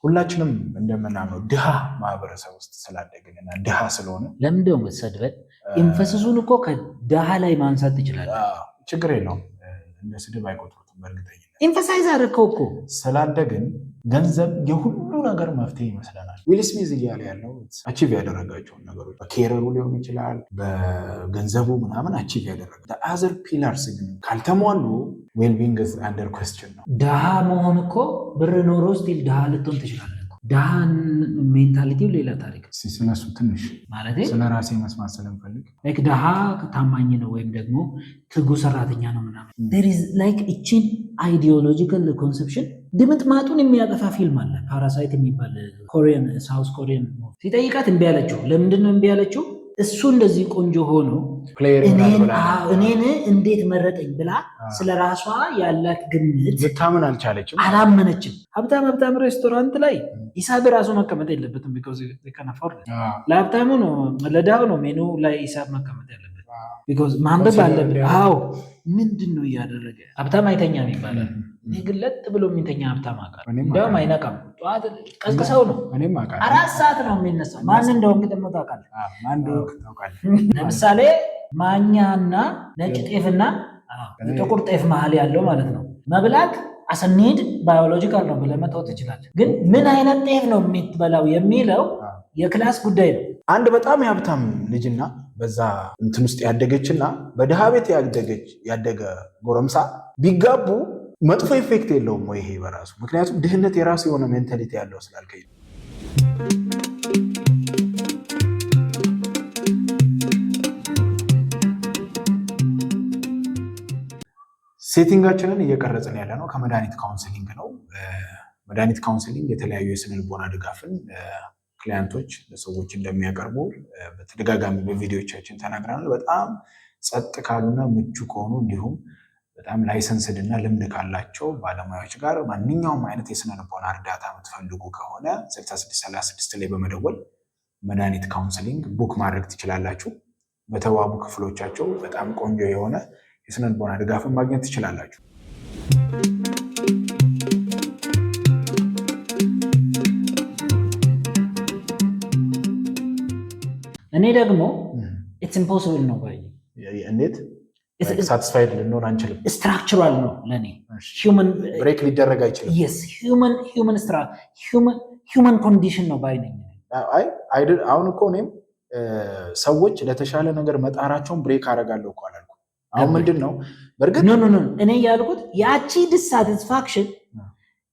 ሁላችንም እንደምናምነው ድሃ ማህበረሰብ ውስጥ ስላደግንና ድሃ ስለሆነ ለምንድነው መሰድበት ኢንፈሲሱን እኮ ከድሃ ላይ ማንሳት ትችላለህ። ችግር የለውም እንደ ስድብ አይቆጥሩትም። በእርግጠኝነት ኤምፋሳይዝ አድርገው እኮ ስላደግን ገንዘብ የሁሉ ነገር መፍትሄ ይመስለናል። ዊል ስሚዝ እያለ ያለው አቺቭ ያደረጋቸውን ነገሮች በኬረሩ ሊሆን ይችላል፣ በገንዘቡ ምናምን አቺቭ ያደረገ አዘር ፒላርስ ግን ካልተሟሉ ዌልቢንግ አንደር ኮስችን ነው። ድሃ መሆን እኮ ብር ኖሮ ስቲል ድሃ ልትሆን ትችላለህ። ድሃን ሜንታሊቲው ሌላ ታሪክ። ስለሱ ትንሽ ማለት ስለ ራሴ መስማት ስለምፈልግ ድሃ ታማኝ ነው ወይም ደግሞ ትጉ ሰራተኛ ነው ምናምን ላይክ እችን አይዲዮሎጂካል ኮንሰፕሽን ድምጥማጡን የሚያጠፋ ፊልም አለ ፓራሳይት የሚባል ኮሪያን ሳውዝ ኮሪያን ሲጠይቃት እምቢ አለችው። ለምንድን ነው እምቢ አለችው? እሱ እንደዚህ ቆንጆ ሆኖ እኔን እንዴት መረጠኝ ብላ ስለ ራሷ ያላት ግምት ልታምን አልቻለችም፣ አላመነችም። ሀብታም ሬስቶራንት ላይ ሂሳብ ራሱ መቀመጥ የለበትም። ለሀብታሙ ነው ለድሃው ነው ሜኑ ላይ ሂሳብ መቀመጥ ያለበት። ማንበብ አለብን። አዎ ምንድን ነው እያደረገ ሀብታም አይተኛም ይባላል። እኔ ግን ለጥ ብሎ የሚተኛ ሀብታም አውቃለሁ። እንዲያውም አይነቃም። ጠዋት ቀስቅሰው ነው 4 ሰዓት ነው የሚነሳው። ማን እንደሆንክ ደግሞ ታውቃለህ። ለምሳሌ ማኛና ነጭ ጤፍና ጥቁር ጤፍ መሀል ያለው ማለት ነው መብላት አሰኒድ ባዮሎጂካል ነው ብለህ መተው ትችላለህ። ግን ምን አይነት ጤፍ ነው የምትበላው የሚለው የክላስ ጉዳይ ነው። አንድ በጣም የሀብታም ልጅና በዛ እንትን ውስጥ ያደገችና በድሃ ቤት ያደገ ጎረምሳ ቢጋቡ መጥፎ ኢፌክት የለውም ወይ ይሄ በራሱ? ምክንያቱም ድህነት የራሱ የሆነ ሜንታሊቲ ያለው ስላልከኝ ሴቲንጋችንን እየቀረጽን ያለ ነው ከመድኃኒት ካውንስሊንግ ነው። መድኃኒት ካውንስሊንግ የተለያዩ የስነ ልቦና ድጋፍን ክሊያንቶች ለሰዎች እንደሚያቀርቡ በተደጋጋሚ በቪዲዮቻችን ተናግረናል። በጣም ጸጥ ካሉና ምቹ ከሆኑ እንዲሁም በጣም ላይሰንስድ እና ልምድ ካላቸው ባለሙያዎች ጋር ማንኛውም አይነት የስነ ልቦና እርዳታ የምትፈልጉ ከሆነ 6636 ላይ በመደወል መድኃኒት ካውንስሊንግ ቡክ ማድረግ ትችላላችሁ። በተዋቡ ክፍሎቻቸው በጣም ቆንጆ የሆነ የስነ ልቦና ድጋፍን ማግኘት ትችላላችሁ። እኔ ደግሞ ኢትስ ኢምፖሲብል ነው ባይ እንዴት ሳቲስፋይድ ልንሆን አንችልም። ስትራክቸራል ነው ለኔ ሂውመን ብሬክ ሊደረግ አይችልም። yes human condition ነው ባይ ነኝ። አሁን እኮ እኔም ሰዎች ለተሻለ ነገር መጣራቸውን ብሬክ አደርጋለሁ እኮ አላልኩም። አሁን ምንድን ነው በእርግጥ ኖ እኔ ያልኩት ያቺ ዲሳቲስፋክሽን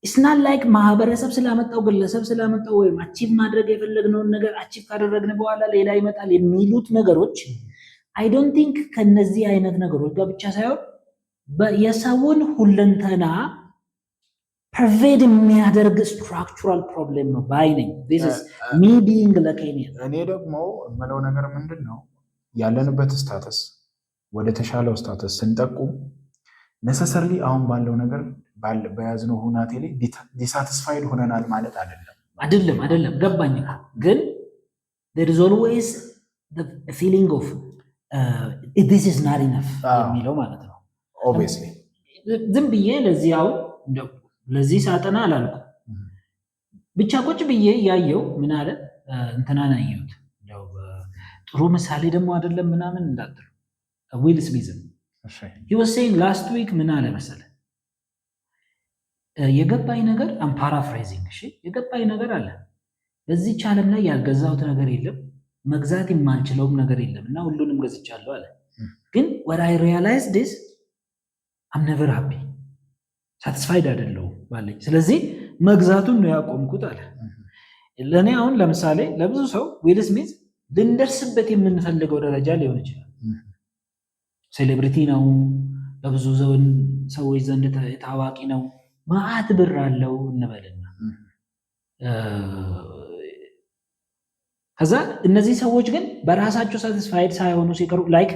it's not like ማህበረሰብ ስላመጣው ግለሰብ ስላመጣው ወይም አቺቭ ማድረግ የፈለግነውን ነገር አቺቭ ካደረግን በኋላ ሌላ ይመጣል የሚሉት ነገሮች I don't think ከነዚህ አይነት ነገሮች ጋር ብቻ ሳይሆን የሰውን ሁለንተና ፐርቬድ የሚያደርግ ስትራክቸራል ፕሮብሌም ነው ባይ ነኝ። this is me being ለኬንያ እኔ ደግሞ የምለው ነገር ምንድን ነው ያለንበት ስታተስ ወደ ተሻለው ስታተስ ስንጠቁም necessarily አሁን ባለው ነገር በያዝነው ሁናቴ ላይ ዲሳቲስፋይድ ሆነናል ማለት አይደለም። ገባኝ። ግን there is always the feeling of this is not enough የሚለው ማለት ነው። obviously ዝም ብዬ ለዚህ ሳጠና አላልኩ ብቻ ቁጭ ብዬ ያየው ምን አለ እንትናን አየሁት። ጥሩ ምሳሌ ደግሞ አይደለም ምናምን እንዳትሉ ዊል ስሚዝ he was saying last week ምን አለ መሰለህ የገባኝ ነገር አም ፓራፍሬዚንግ የገባኝ ነገር አለ በዚህ ዓለም ላይ ያልገዛሁት ነገር የለም መግዛት የማልችለውም ነገር የለም እና ሁሉንም ገዝቻለሁ አለ። ግን what I realized is I'm never happy satisfied አይደለሁም ባለኝ። ስለዚህ መግዛቱን ነው ያቆምኩት አለ። ለኔ አሁን ለምሳሌ ለብዙ ሰው ዊል ስሚዝ ልንደርስበት የምንፈልገው ደረጃ ሊሆን ይችላል። ሴሌብሪቲ ነው፣ በብዙ ሰዎች ዘንድ ታዋቂ ነው፣ ማአት ብር አለው እንበልና ከዛ እነዚህ ሰዎች ግን በራሳቸው ሳቲስፋይድ ሳይሆኑ ሲቀሩ ላይክ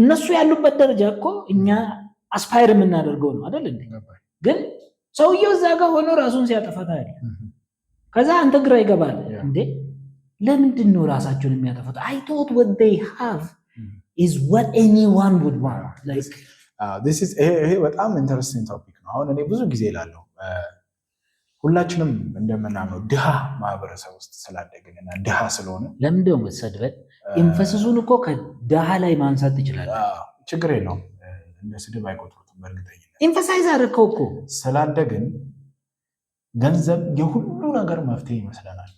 እነሱ ያሉበት ደረጃ እኮ እኛ አስፓየር የምናደርገው ነው አይደል እንዴ? ግን ሰውየው እዛ ጋር ሆኖ ራሱን ሲያጠፋታ ያለ ከዛ አንተ ግራ ይገባል እንዴ ለምንድን ነው ራሳቸውን የሚያጠፉት? I thought what they have is what anyone would want. This is ይሄ በጣም ኢንተረስቲንግ ቶፒክ ነው። አሁን እኔ ብዙ ጊዜ እላለሁ ሁላችንም እንደምናምነው ድሃ ማህበረሰብ ውስጥ ስላደግን እና ድሃ ስለሆነ ለምንድነው መሰድበን? ኢንፈሲሱን እኮ ከድሃ ላይ ማንሳት ትችላለህ። ችግር የለውም። እንደ ስድብ አይቆጥሩትም። በእርግጠኝነት ኤምፋሳይዝ አድርገው እኮ ስላደግን ገንዘብ የሁሉ ነገር መፍትሄ ይመስለናል።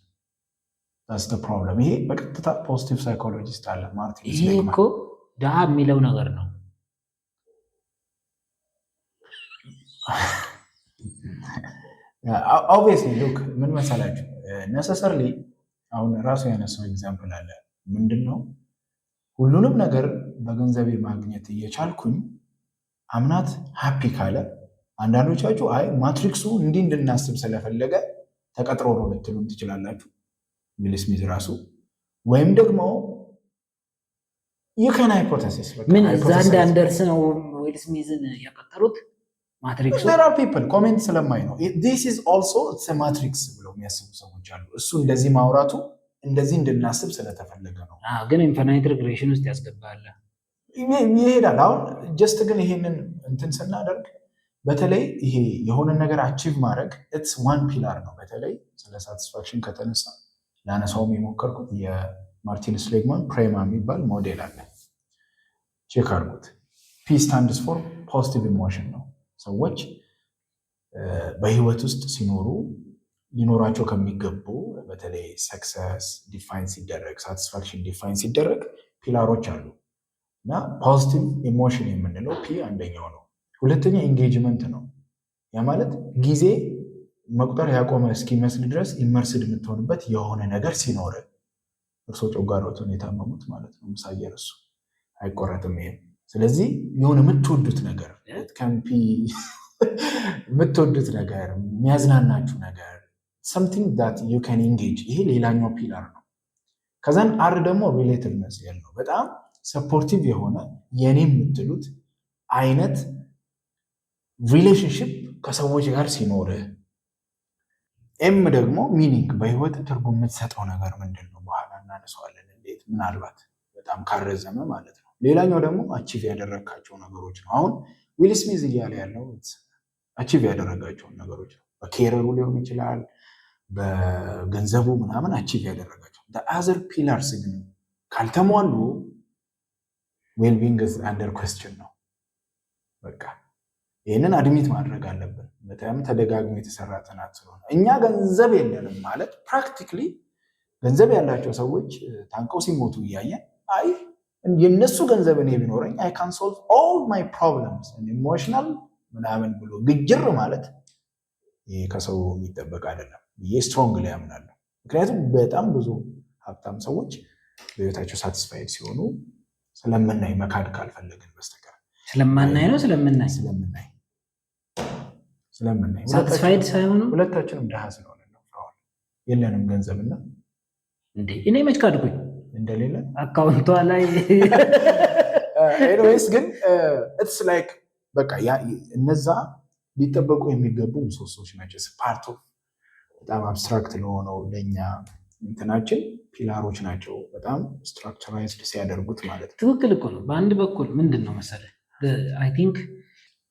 ስ ፕሮብለም። ይሄ በቀጥታ ፖዚቲቭ ሳይኮሎጂስት አለ ማርቲን ይሄ እኮ ድሃ የሚለው ነገር ነው። ኦብቪየስሊ ሉክ ምን መሰላችሁ ነሰሰርሊ አሁን ራሱ ያነሳው ኤግዛምፕል አለ። ምንድነው ሁሉንም ነገር በገንዘቤ ማግኘት እየቻልኩኝ አምናት ሃፒ ካለ አንዳንዶቻችሁ አይ ማትሪክሱ እንዲህ እንድናስብ ስለፈለገ ተቀጥሮ ነው ልትሉም ትችላላችሁ። ዊል ስሚዝ ራሱ ወይም ደግሞ የከን ሃይፖቴሲስ ምን እዛ እንዳንደርስ ነው ዊል ስሚዝን ያቀጠሩት። ማትሪክሱ there are people ኮሜንት ስለማይ ነው this is also it's a matrix ብለው የሚያስቡ ሰዎች አሉ። እሱ እንደዚህ ማውራቱ እንደዚህ እንድናስብ ስለተፈለገ ነው። ግን ኢንፋይናይት ሪግሬሽን ውስጥ ያስገባል ይሄዳል። አሁን ጀስት ግን ይሄንን እንትን ስናደርግ በተለይ ይሄ የሆነ ነገር አቺቭ ማድረግ it's one pillar ነው። በተለይ ስለ ሳቲስፋክሽን ከተነሳ ላነሳውም የሞከርኩት የማርቲን ስሌግማን ፕሬማ የሚባል ሞዴል አለ። ቼክ አድርጉት። ፒ ስታንድስ ፎር ፖዚቲቭ ኢሞሽን ነው። ሰዎች በህይወት ውስጥ ሲኖሩ ሊኖራቸው ከሚገቡ በተለይ ሰክሰስ ዲፋይን ሲደረግ ሳቲስፋክሽን ዲፋይን ሲደረግ ፒላሮች አሉ እና ፖዚቲቭ ኢሞሽን የምንለው ፒ አንደኛው ነው። ሁለተኛ ኢንጌጅመንት ነው። ያ ማለት ጊዜ መቁጠር ያቆመ እስኪመስል ድረስ ኢመርስድ የምትሆንበት የሆነ ነገር ሲኖር እርሶ ጮጋሮትን የታመሙት ማለት ነው። ምሳ እየረሱ አይቆረጥም ይሄ። ስለዚህ የሆነ የምትወዱት ነገር ከምፒ የምትወዱት ነገር የሚያዝናናችሁ ነገር something that you can engage ይሄ ሌላኛው ፒላር ነው። ከዛን አር ደግሞ ሪሌቲቭነስ ያለው በጣም ሰፖርቲቭ የሆነ የኔ የምትሉት አይነት ሪሌሽንሽፕ ከሰዎች ጋር ሲኖር። ኤም ደግሞ ሚኒንግ በህይወት ትርጉም የምትሰጠው ነገር ምንድን ነው? በኋላ እናነሳዋለን እንዴት ምናልባት በጣም ካረዘመ ማለት ነው። ሌላኛው ደግሞ አቺቭ ያደረጋቸው ነገሮች ነው። አሁን ዊል ስሚዝ እያለ ያለው አቺቭ ያደረጋቸውን ነገሮች ነው። በኬረሩ ሊሆን ይችላል፣ በገንዘቡ ምናምን አቺቭ ያደረጋቸው። አዘር ፒላርስ ግን ካልተሟሉ ዌልቢንግ አንደር ኩዌስችን ነው። በቃ ይህንን አድሚት ማድረግ አለብን። በጣም ተደጋግሞ የተሰራ ጥናት ስለሆነ እኛ ገንዘብ የለንም ማለት ፕራክቲክሊ ገንዘብ ያላቸው ሰዎች ታንቀው ሲሞቱ እያየን አይ የነሱ ገንዘብ እኔ ቢኖረኝ አይ ካን ሶልቭ ኦል ማይ ፕሮብለምስ ኢሞሽናል ምናምን ብሎ ግጅር ማለት ይሄ ከሰው የሚጠበቅ አይደለም ብዬ ስትሮንግሊ ያምናለሁ። ምክንያቱም በጣም ብዙ ሀብታም ሰዎች በህይወታቸው ሳቲስፋይድ ሲሆኑ ስለምናይ መካድ ካልፈለግን በስተቀር ስለማናይ ነው ስለምናይ ሳቲስፋይድ ሳይሆኑ ሁለታችንም ድሃ ስለሆነ ነው። የለንም ገንዘብና እንዴ እኔ መች ካድኩኝ እንደሌለ አካውንቷ ላይ ኤኒዌይስ ግን ኢትስ ላይክ በቃ እነዛ ሊጠበቁ የሚገቡ ምሰሶች ናቸው። ፓርት ኦፍ በጣም አብስትራክት ለሆነው ለኛ እንትናችን ፒላሮች ናቸው። በጣም ስትራክቸራይዝድ ሲያደርጉት ማለት ነው። ትክክል እኮ ነው። በአንድ በኩል ምንድን ነው መሰለህ አይ ቲንክ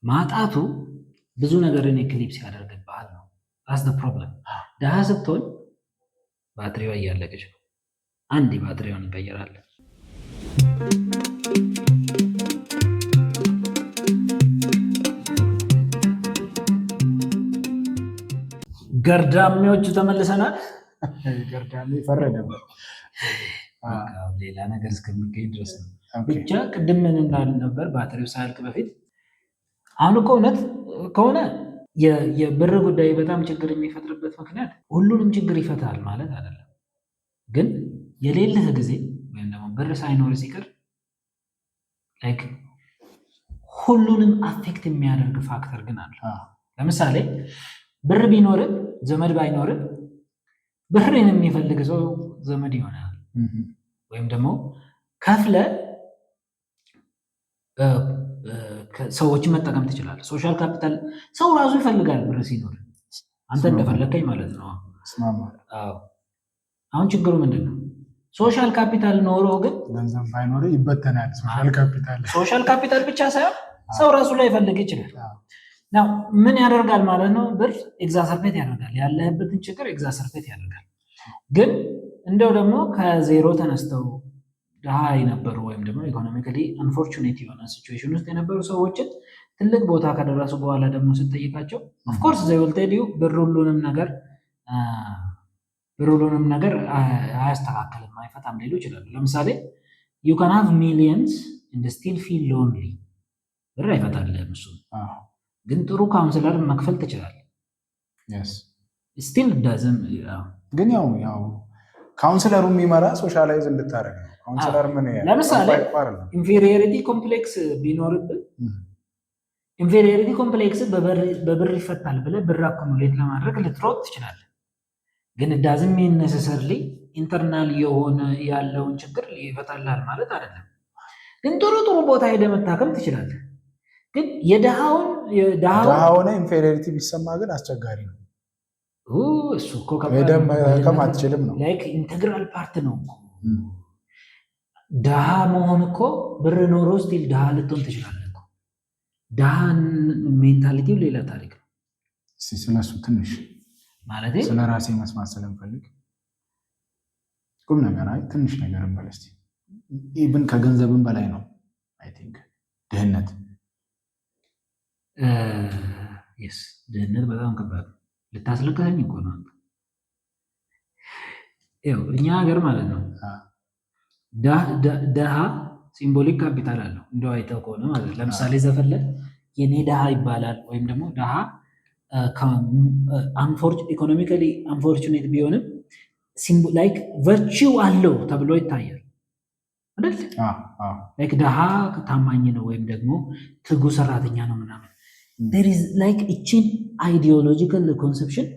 ማጣቱ ብዙ ነገርን ኤክሊፕስ ያደርግብሃል ነው። that's the problem። ድሃ ስትሆን ባትሪዋ እያለቀች ነው። አንድ ባትሪዋን እንቀይራለን። ገርዳሚዎቹ ተመልሰናል። ገርዳሚ ፈረደ ሌላ ነገር እስከሚገኝ ድረስ ነው። ብቻ ቅድም ምን እንዳል ነበር ባትሪው ሳያልቅ በፊት። አሁን እኮ እውነት ከሆነ የብር ጉዳይ በጣም ችግር የሚፈጥርበት ምክንያት ሁሉንም ችግር ይፈታል ማለት አይደለም። ግን የሌለህ ጊዜ ወይም ደግሞ ብር ሳይኖር ሲቀር ላይክ ሁሉንም አፌክት የሚያደርግ ፋክተር ግን አለ። ለምሳሌ ብር ቢኖርህ ዘመድ ባይኖርህ ብርን የሚፈልግ ሰው ዘመድ ይሆናል። ወይም ደግሞ ከፍለ ሰዎችን መጠቀም ትችላለህ። ሶሻል ካፒታል ሰው ራሱ ይፈልጋል ብር ሲኖር አንተ እንደፈለከኝ ማለት ነው። አሁን ችግሩ ምንድን ነው? ሶሻል ካፒታል ኖሮ ግን ገንዘብ ባይኖር ይበተናል። ሶሻል ካፒታል ብቻ ሳይሆን ሰው ራሱ ላይ ይፈልግ ይችላል። ናው ምን ያደርጋል ማለት ነው? ብር ኤግዛሰርቤት ያደርጋል፣ ያለህበትን ችግር ኤግዛሰርቤት ያደርጋል። ግን እንደው ደግሞ ከዜሮ ተነስተው ድሃ የነበሩ ወይም ደግሞ ኢኮኖሚካሊ አንፎርቹኔት የሆነ ሲቹዌሽን ውስጥ የነበሩ ሰዎችን ትልቅ ቦታ ከደረሱ በኋላ ደግሞ ስትጠይቃቸው ኦፍኮርስ ዘይ ዊል ቴል ዩ ብር ሁሉንም ነገር አያስተካክልም አይፈታም ሊሉ ይችላሉ። ለምሳሌ ዩ ካን ሃቭ ሚሊየንስ ኤንድ ስቲል ፊል ሎንሊ። ብር አይፈታልህም እሱ፣ ግን ጥሩ ካውንስለር መክፈል ትችላለህ። ስቲል ዳዝም ግን ያው ካውንስለሩ የሚመራ ሶሻላይዝ እንድታደርግ ነው። ካውንስለር ምን ለምሳሌ ኢንፌሪዮሪቲ ኮምፕሌክስ ቢኖርብን ኢንፌሪዮሪቲ ኮምፕሌክስ በብር ይፈታል ብለህ ብር አኩሙሌት ለማድረግ ልትሮጥ ትችላለህ። ግን ዳዝም ሚን ነሰሰርሊ ኢንተርናል የሆነ ያለውን ችግር ይፈታልሃል ማለት አይደለም። ግን ጥሩ ቦታ ሄደህ መታከም ትችላለህ። ግን የድሃውን ኢንፌሪዮሪቲ ቢሰማ ግን አስቸጋሪ ነው። እሱ እኮ መታከም አትችልም ነው። ላይክ ኢንቴግራል ፓርት ነው እኮ ድሃ መሆን እኮ ብር ኖሮ ስቲል ድሃ ልትሆን ትችላለህ እኮ። ድሃን ሜንታሊቲው ሌላ ታሪክ ነው። ስለሱ ትንሽ ማለት ስለ ራሴ መስማት ስለምፈልግ ቁም ነገር ትንሽ ነገር እንበል እስቲ። ኢቭን ከገንዘብም በላይ ነው አይ ቲንክ ድህነት። ድህነት በጣም ከባድ ነው። ልታስለቅሰኝ እኮ ነው። እኛ ሀገር ማለት ነው ድሃ ሲምቦሊክ ካፒታል አለው። እንደው አይተው ከሆነ ማለት ለምሳሌ ዘፈን ላይ የኔ ድሃ ይባላል፣ ወይም ደግሞ ድሃ ኢኮኖሚካሊ አንፎርቹኔት ቢሆንም ላይክ ቨርቹው አለው ተብሎ ይታያል አይደል? ላይክ ድሃ ታማኝ ነው ወይም ደግሞ ትጉ ሰራተኛ ነው ምናምን። there is like እቺን አይዲዮሎጂካል ኮንሰፕሽን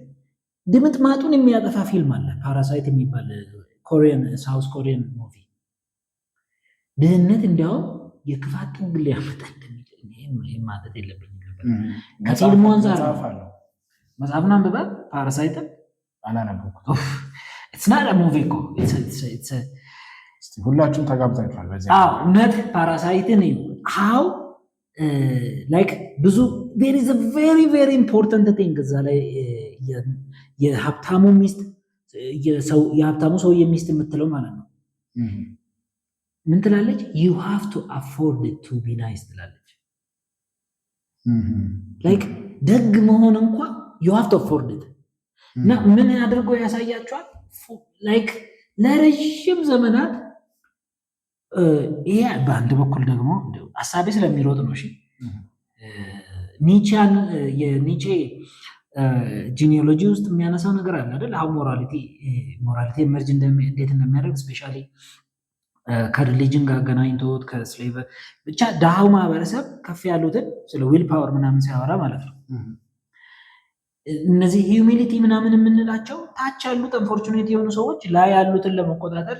ድምጥማጡን የሚያጠፋ ፊልም አለ፣ ፓራሳይት የሚባል ኮሪያን ሳውዝ ኮሪያን ሙቪ። ድህነት እንዲያውም የክፋት ጥግ ሊያመጣ እንደሚችል ማለት የለብኝም ነበር። ከፊልሙ አንፃር መጽሐፉን አንብበህ ፓራሳይትን አላነበብኩም። it's not a movie እኮ ሁላችሁም ተጋብዛችኋል በዚህ። እውነት ፓራሳይትን how like ብዙ there is a very very important thing እዛ ላይ የሀብታሙ ሚስት የሀብታሙ ሰውዬ ሚስት የምትለው ማለት ነው ምን ትላለች? you have to afford it to be nice ትላለች። like ደግ መሆን እንኳን you have to afford it እና ምን አድርጎ ያሳያቸዋል? like ለረጅም ዘመናት ይሄ በአንድ በኩል ደግሞ ሀሳቤ ስለሚሮጥ ነው። እሺ ኒቼን የኒቼ ጂኒዮሎጂ ውስጥ የሚያነሳው ነገር አለ አይደል? አሁን ሞራሊቲ ኤመርጅ እንዴት እንደሚያደርግ ስፔሻሊ ከሪሊጅን ጋር አገናኝቶት ከስሌቭ ብቻ ድሃው ማህበረሰብ ከፍ ያሉትን ስለ ዊል ፓወር ምናምን ሲያወራ ማለት ነው። እነዚህ ሂዩሚሊቲ ምናምን የምንላቸው ታች ያሉት አንፎርቹኔት የሆኑ ሰዎች ላይ ያሉትን ለመቆጣጠር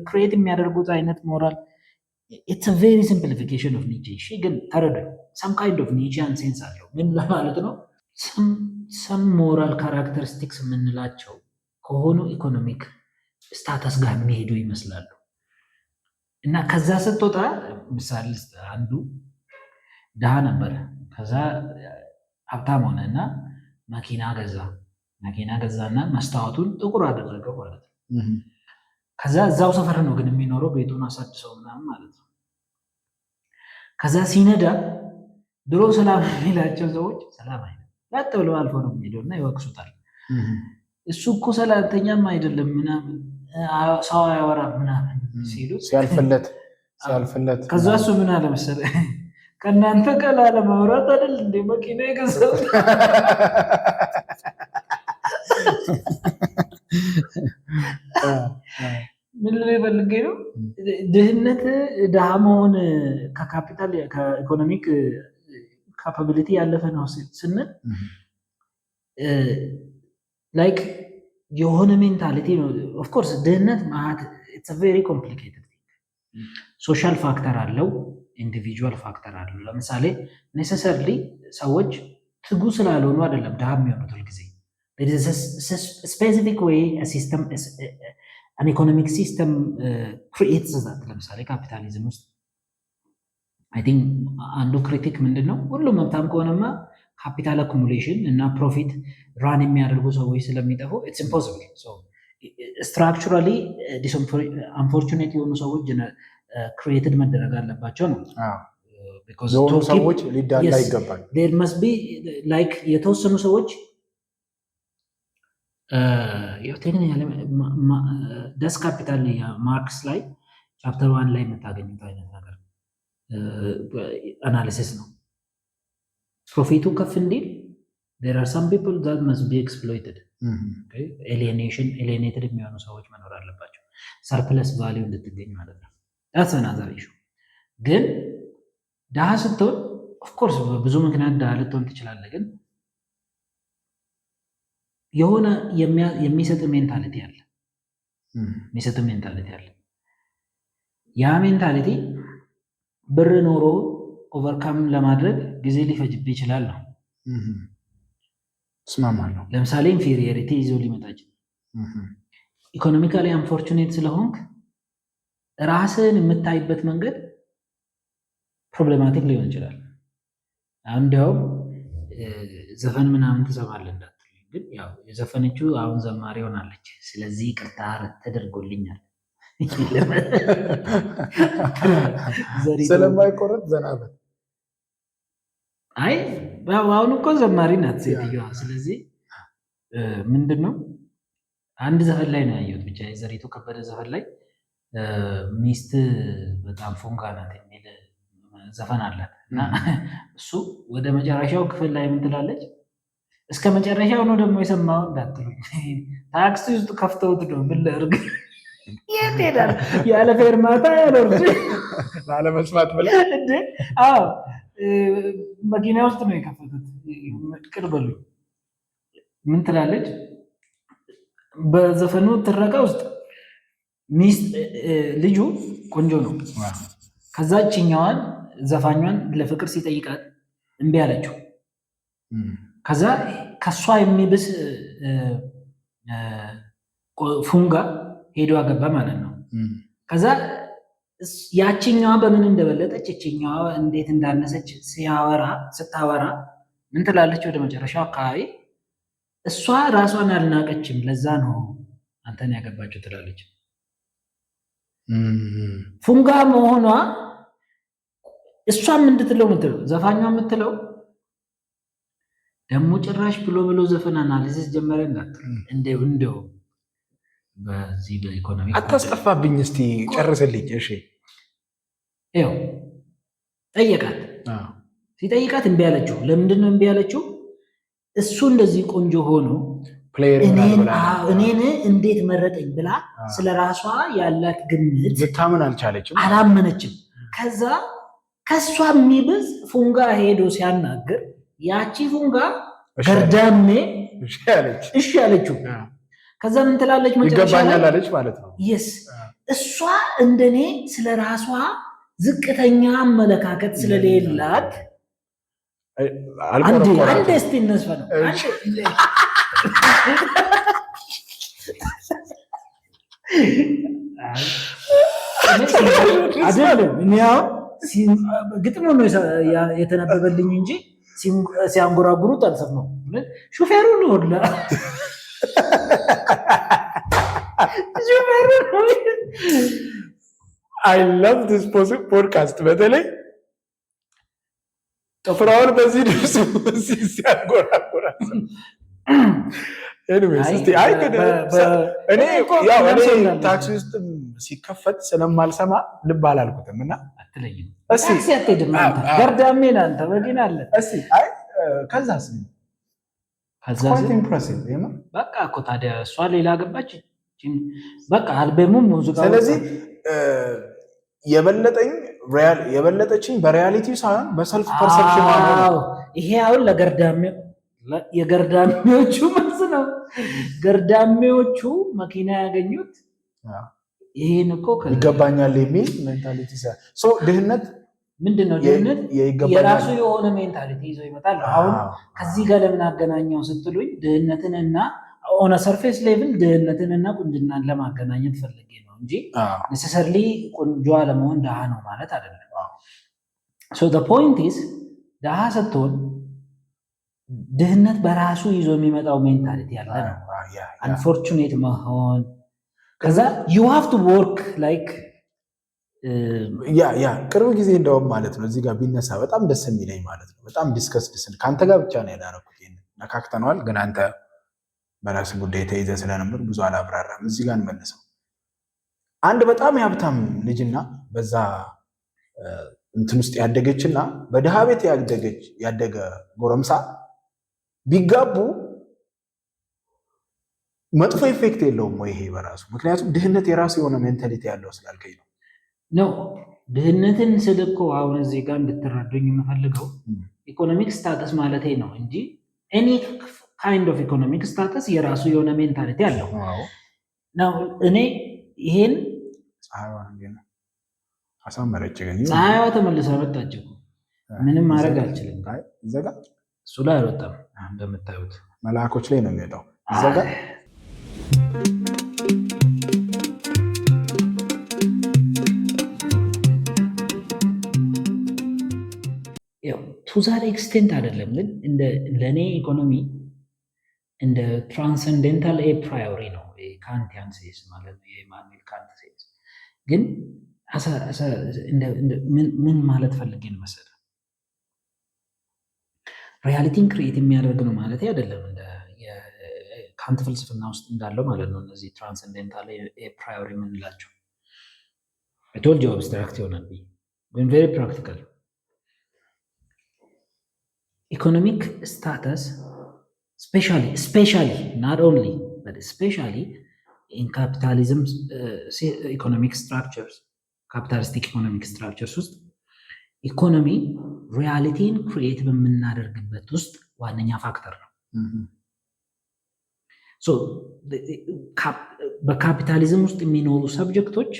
ክሬት የሚያደርጉት አይነት ሞራል ኢትስ አ ቬሪ ሲምፕሊፊኬሽን ኦፍ ኒቼ። እሺ ግን ተረዱ ሰም ካይንድ ኦፍ ኒቼን ሴንስ አለው። ምን ለማለት ነው? ሰም ሞራል ካራክተሪስቲክስ የምንላቸው ከሆኑ ኢኮኖሚክ ስታተስ ጋር የሚሄዱ ይመስላሉ። እና ከዛ ስትወጣ ምሳሌ አንዱ ድሃ ነበረ፣ ከዛ ሀብታም ሆነ እና መኪና ገዛና መስታወቱን ጥቁር አደረገው ማለት ነው። ከዛ እዛው ሰፈር ነው ግን የሚኖረው፣ ቤቱን አሳድሰው ምናምን ማለት ነው። ከዛ ሲነዳ ድሮ ሰላም የሚላቸው ሰዎች ሰላም አይደለም ላጥ ብለው አልፎ ነው የሚሄደው እና ይወቅሱታል። እሱ እኮ ሰላምተኛም አይደለም ምናምን ሰው አያወራም ምናምን ሲሉ ሲያልፍለት ከዛ እሱ ምን አለ መሰለህ ከእናንተ ቀላ ለማውራት አይደል እንደ መኪና የገዛው ምን ላይ ፈልጌ ነው ድህነት ድሃ መሆን ከካፒታል ከኢኮኖሚክ ካፓቢሊቲ ያለፈ ነው ስንል ላይክ የሆነ ሜንታሊቲ ነው። ኦፍ ኮርስ ድህነት ማለት ኢትስ ቬሪ ኮምፕሊኬትድ ሶሻል ፋክተር አለው፣ ኢንዲቪጁዋል ፋክተር አለው። ለምሳሌ ኔሰሰርሊ ሰዎች ትጉ ስላልሆኑ አይደለም ድሃ የሚሆኑት ሁልጊዜ። ስፔሲፊክ ወይ ሲስተም አን ኢኮኖሚክ ሲስተም ክሪኤትስ ዛት። ለምሳሌ ካፒታሊዝም ውስጥ አይ ቲንክ አንዱ ክሪቲክ ምንድን ነው? ሁሉም ሀብታም ከሆነማ ካፒታል አኩሙሌሽን እና ፕሮፊት ራን የሚያደርጉ ሰዎች ስለሚጠፉ ኢትስ ኢምፖሲብል። ስትራክቸራሊ አንፎርቹኔት የሆኑ ሰዎች ክሪኤትድ መደረግ አለባቸው ነው። ሰዎች ሊዳላ ይገባል። የተወሰኑ ሰዎች ደስ ካፒታል ማርክስ ላይ ቻፕተር 1 ላይ የምታገኙት አይነት ነገር አናሊሲስ ነው። ፕሮፊቱ ከፍ እንዲል there are some people that must be exploited. alienated የሚሆኑ ሰዎች መኖር አለባቸው ሰርፕለስ ቫሊዩ እንድትገኝ ማለት ነው። that's another issue። ግን ድሃ ስትሆን of course ብዙ ምክንያት ድሃ ልትሆን ትችላለህ። ግን የሆነ የሚሰጥ ሜንታሊቲ አለ። ያ ሜንታሊቲ ብር ኖሮ ኦቨርካም ለማድረግ ጊዜ ሊፈጅብ ይችላል ነው። እስማማለሁ። ለምሳሌ ኢንፌሪየሪቲ ይዞ ሊመጣ ይችላል። ኢኮኖሚካሊ አንፎርቹኔት ስለሆንክ ራስን የምታይበት መንገድ ፕሮብሌማቲክ ሊሆን ይችላል። እንዲያውም ዘፈን ምናምን ትሰማለህ እንዳትል፣ ግን ያው የዘፈነችው አሁን ዘማሪ ሆናለች፣ ስለዚህ ይቅርታ ተደርጎልኛል ስለማይቆረጥ ዘናበት አይ አሁን እኮ ዘማሪ ናት ሴትዮዋ። ስለዚህ ምንድነው አንድ ዘፈን ላይ ነው ያየሁት፣ ብቻ የዘሪቱ ከበደ ዘፈን ላይ ሚስት በጣም ፎንጋ ናት የሚል ዘፈን አላት እና እሱ ወደ መጨረሻው ክፍል ላይ ምን ትላለች? እስከ መጨረሻው ነው ደግሞ የሰማው እንዳትሉኝ፣ ታክሲ ውስጥ ከፍተውት ነው ምን ላድርግ የት ሄዳል ያለ ፌርማታ ያኖርች ላለመስማት ብለህ እንዴ? አዎ መኪና ውስጥ ነው የከፈቱት። ቅርበሉ ምን ትላለች? በዘፈኑ ትረካ ውስጥ ሚስት ልጁ ቆንጆ ነው። ከዛችኛዋን ዘፋኟን ለፍቅር ሲጠይቃት እምቢ አለችው። ከዛ ከሷ የሚብስ ፉንጋ ሄዶ አገባ ማለት ነው። ከዛ ያችኛዋ በምን እንደበለጠች እችኛዋ እንዴት እንዳነሰች ስታወራ ምን ትላለች? ወደ መጨረሻው አካባቢ እሷ ራሷን አልናቀችም፣ ለዛ ነው አንተን ያገባችው ትላለች። ፉንጋ መሆኗ እሷም እንድትለው ምትለው ዘፋኟ የምትለው ደግሞ ጭራሽ ብሎ ዘፈን አናሊሲስ ጀመረ እንዳትል እንደው በዚህ በኢኮኖሚ አታስጠፋብኝ፣ እስቲ ጨርስልኝ። እሺ ይኸው ጠየቃት። ሲጠይቃት እምቢ አለችው። ለምንድን ነው እምቢ አለችው? እሱ እንደዚህ ቆንጆ ሆኖ እኔን እንዴት መረጠኝ ብላ ስለ ራሷ ያላት ግምት ልታምን አልቻለችም፣ አላመነችም። ከዛ ከሷ የሚብዝ ፉንጋ ሄዶ ሲያናግር ያቺ ፉንጋ ገርዳሜ እሺ አለችው። ከዛ ምን ትላለች? መጨረሻ ላይ ይገባኛል አለች ማለት ነው። የስ እሷ እንደኔ ስለ ራሷ ዝቅተኛ አመለካከት ስለሌላት አንድ እስቲ እነስፈ ነው አይደለም። እኔ ያው ግጥሙ ነው የተነበበልኝ እንጂ ሲያንጎራጉሩት አልሰማሁም። ሹፌሩ ነው ወላ ሹፌሩ ነው። አይ ላቭ ዲስ ፖድካስት በተለይ ፍራውን በዚህ ድምፅ ሲያንጎራጉራ እኔ ታክሲ ውስጥ ሲከፈት ስለማልሰማ ልብ አላልኩትም እና አትለይም። ታክሲ አትሄድም አንተ ገርዳሜ ነህ አንተ መኪና አለ። ከዛስ በቃ እኮ ታዲያ እሷ ሌላ ገባች። በቃ አልበሙም ሙዚቃ። ስለዚህ የበለጠችኝ በሪያሊቲ ሳይሆን በሰልፍ ፐርሰፕሽን ነው። ይሄ አሁን የገርዳሜዎቹ መልስ ነው። ገርዳሜዎቹ መኪና ያገኙት ይሄን እኮ ይገባኛል የሚል ሜንታሊቲ ድህነት ምንድን ነው? ድህነት የራሱ የሆነ ሜንታሊቲ ይዞ ይመጣል። አሁን ከዚህ ጋር ለምን አገናኘው ስትሉኝ ድህነትንና ኦን ሰርፌስ ሌቭል ድህነትንና ቁንጅናን ለማገናኘት ፈልጌ ነው እንጂ ኔሰሰርሊ ቆንጆ ለመሆን ድሃ ነው ማለት አይደለም። ሶ ዘ ፖይንት ኢዝ ድሃ ስትሆን ድህነት በራሱ ይዞ የሚመጣው ሜንታሊቲ ያለ ነው። አንፎርቹኔት መሆን ከዛ you have to work like ያ ቅርብ ጊዜ እንደውም ማለት ነው እዚህ ጋር ቢነሳ በጣም ደስ የሚለኝ ማለት ነው። በጣም ዲስከስ ከአንተ ጋር ብቻ ነው ያዳረኩት። ነካክተነዋል፣ ግን አንተ በራስ ጉዳይ ተይዘ ስለነበር ብዙ አላብራራም። እዚህ ጋር እንመልሰው። አንድ በጣም የሀብታም ልጅና በዛ እንትን ውስጥ ያደገችና በድሃ ቤት ያደገ ጎረምሳ ቢጋቡ መጥፎ ኢፌክት የለውም ወይ ይሄ በራሱ? ምክንያቱም ድህነት የራሱ የሆነ ሜንታሊቲ ያለው ስላልከኝ ነው። ነው ድህነትን ስል እኮ አሁን እዚህ ጋር እንድትረዱኝ የምፈልገው ኢኮኖሚክ ስታተስ ማለቴ ነው እንጂ ኤኒ ካይንድ ኦፍ ኢኮኖሚክ ስታተስ የራሱ የሆነ ሜንታሊቲ አለው ነው። እኔ ይሄን ፀሐይዋ ተመልሳ መጣች እኮ ምንም ማድረግ አልችልም። እሱ ላይ አልወጣም። እንደምታዩት መልአኮች ላይ ነው የሚወጣው። ይዘጋ ቱ ዛት ኤክስቴንት አይደለም፣ ግን ለእኔ ኢኮኖሚ እንደ ትራንሰንደንታል ኤ ፕራዮሪ ነው። ካንቲያን ሴንስ ማለት ነው። የኢማኑኤል ካንት ሴንስ ግን ምን ማለት ፈልጌ ነው መሰለህ? ሪያሊቲን ክሪኤት የሚያደርግ ነው ማለት አይደለም። ካንት ፍልስፍና ውስጥ እንዳለው ማለት ነው። እነዚህ ትራንሰንደንታል ኤ ፕራዮሪ የምንላቸው ቶልጅ አብስትራክት ይሆናል ግን ቬሪ ፕራክቲካል ኢኮኖሚክ ስታተስ ስፔሻሊ not only but especially in capitalism economic structures ካፒታሊስቲክ ኢኮኖሚክ ስትራክቸርስ ውስጥ ኢኮኖሚ ሪያሊቲን ክሪኤት በምናደርግበት ውስጥ ዋነኛ ፋክተር ነው። በካፒታሊዝም ውስጥ የሚኖሩ ሰብጀክቶች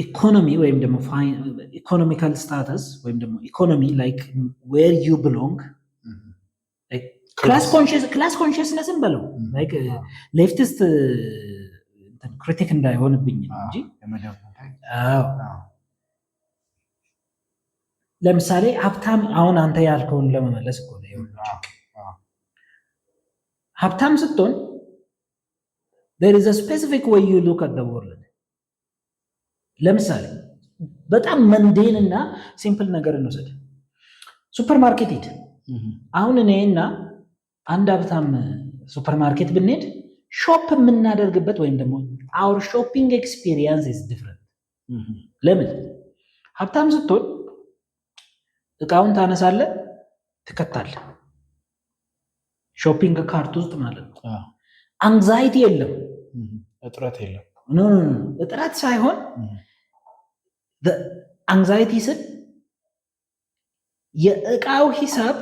ኢኮኖሚ ወይም ደግሞ ኢኮኖሚካል ስታተስ ወይም ደግሞ ኢኮኖሚ ላይክ ዌር ዩ ብሎንግ ክላስ ኮንሽስነስን በለው ላይክ ሌፍቲስት ክሪቲክ እንዳይሆንብኝ እንጂ ለምሳሌ ሀብታም አሁን አንተ ያልከውን ለመመለስ እኮ ሀብታም ስትሆን there is a specific way you look at the world። ለምሳሌ በጣም መንዴን እና ሲምፕል ነገር እንውሰድ። ሱፐርማርኬት ሂድ። አሁን እኔና አንድ ሀብታም ሱፐርማርኬት ብንሄድ ሾፕ የምናደርግበት ወይም ደግሞ our shopping experience is different። ለምን? ሀብታም ስትሆን እቃውን ታነሳለህ፣ ትከታለህ ሾፒንግ ካርት ውስጥ ማለት ነው። አንግዛይቲ የለም፣ እጥረት የለም። ኖ እጥረት ሳይሆን አንግዛይቲ ስል የእቃው ሂሳብ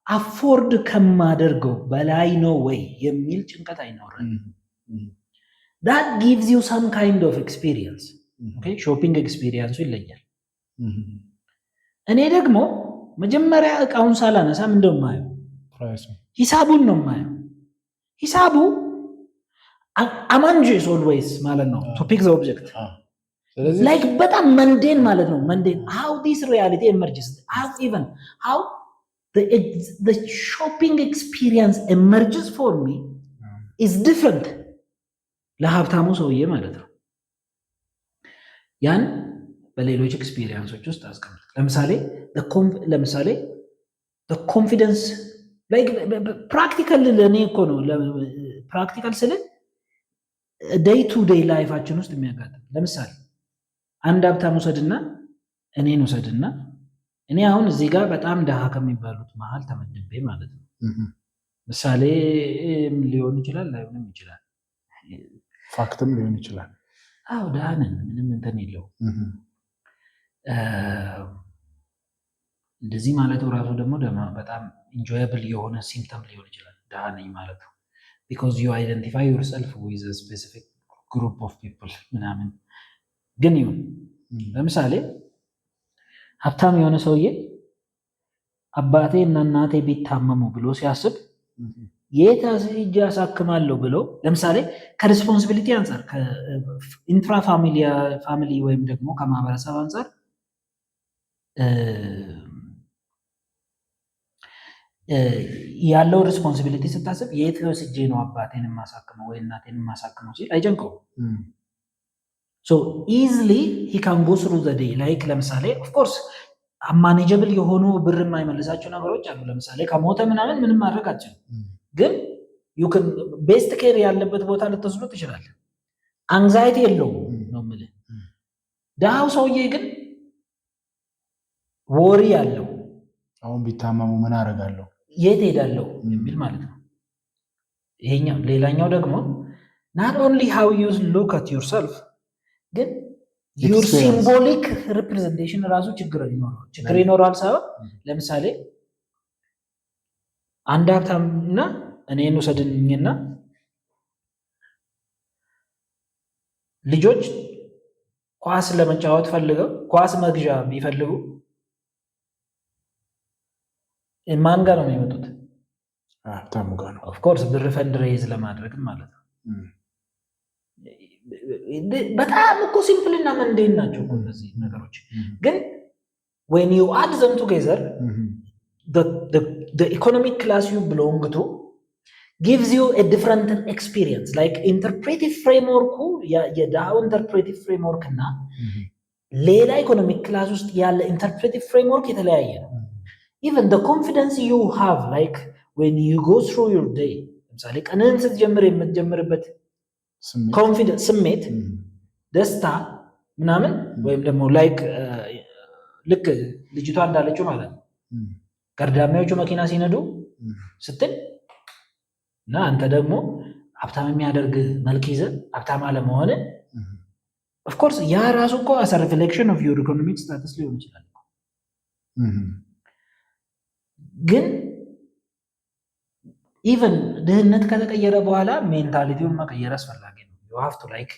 አፎርድ ከማደርገው በላይ ነው ወይ የሚል ጭንቀት አይኖርም። that gives you some kind of experience። okay ሾፒንግ ኤክስፒሪየንሱ ይለያል። እኔ ደግሞ መጀመሪያ እቃውን ሳላነሳ ምንድነው የማየው? ሂሳቡን ነው የማየው። ሂሳቡ አማንጅስ ኦልዌይስ ማለት ነው to pick the object like በጣም መንዴን ማለት ነው። መንዴን how this reality emerges, how the shopping experience emerges for me is different ለሀብታሙ ሰውዬ ማለት ነው። ያን በሌሎች ኤክስፒሪየንሶች ውስጥ አስቀምጥ። ለምሳሌ the confidence like practical ለኔ እኮ ነው። ፕራክቲካል ስለ ዴይ ቱ ዴይ ላይፋችን ውስጥ የሚያጋጥም ለምሳሌ አንድ ሀብታም ውሰድና እኔን ውሰድና እኔ አሁን እዚህ ጋር በጣም ደሃ ከሚባሉት መሀል ተመድቤ ማለት ነው። ምሳሌ ሊሆን ይችላል ላይሆንም ይችላል፣ ፋክትም ሊሆን ይችላል። አዎ ደሃ ነን፣ ምንም እንትን የለው። እንደዚህ ማለቱ ራሱ ደግሞ በጣም ኢንጆየብል የሆነ ሲምፕተም ሊሆን ይችላል ደሃ ነኝ ማለቱ because you identify yourself with a specific group of people ምናምን። ግን ይሁን ለምሳሌ ሀብታም የሆነ ሰውዬ አባቴ እና እናቴ ቢታመሙ ብሎ ሲያስብ የት ሄጄ አሳክማለሁ ብሎ ለምሳሌ ከሪስፖንሲቢሊቲ አንጻር ከኢንትራ ፋሚሊ ወይም ደግሞ ከማህበረሰብ አንጻር ያለው ሪስፖንሲቢሊቲ ስታስብ የት ወስጄ ነው አባቴን የማሳክመው ወይ እናቴን የማሳክመው ሲል አይጨንቀውም። ሶ ኢዝሊ ሂ ካን ጎ ስሩ ዘ ዴይ ላይክ ለምሳሌ ኦፍኮርስ አማኔጀብል የሆኑ ብር የማይመልሳቸው ነገሮች አሉ። ለምሳሌ ከሞተ ምናምን ምንም ማድረግ አትችልም፣ ግን ቤስት ኬር ያለበት ቦታ ልትወስዱ ትችላለህ። አንግዛይቲ የለውም ነው የምልህ። ድሃው ሰውዬ ግን ወሪ ያለው አሁን ቢታመሙ ምን አደርጋለሁ የት ሄዳለሁ የሚል ማለት ነው። ይሄኛው ሌላኛው ደግሞ not only how you look at yourself ግን your symbolic representation ራሱ ችግር ይኖራል ሳይሆን ለምሳሌ አንድ ሀብታምና እኔን ውሰድኝና ልጆች ኳስ ለመጫወት ፈልገው ኳስ መግዣ ቢፈልጉ ማን ጋር ነው የሚመጡት? ሀብታሙ ጋር ነው። ኦፍ ኮርስ ብር ፈንድ ሬይዝ ለማድረግ ማለት ነው። በጣም እኮ ሲምፕል እና መንዴን ናቸው እነዚህ ነገሮች። ግን when you add them together the economic class you belong to gives you a different experience like interpretive framework የዳው interpretive framework እና ሌላ ኢኮኖሚክ ክላስ ውስጥ ያለ interpretive framework የተለያየ ነው። even the confidence you have like when you go through your day ለምሳሌ ቀንን ስትጀምር የምትጀምርበት ኮንፊደንስ ስሜት ደስታ ምናምን ወይም ደግሞ ላይክ ልክ ልጅቷ እንዳለችው ማለት ነው ቀርዳሚዎቹ መኪና ሲነዱ ስትል እና አንተ ደግሞ ሀብታም የሚያደርግ መልክ ይዘህ ሀብታም አለመሆን ኦፍ ኮርስ ያ ራሱ እኮ as a reflection of your economic status ሊሆን ይችላል። ግን ኢቨን ድህነት ከተቀየረ በኋላ ሜንታሊቲውን መቀየር አስፈላጊ ነው። you have to like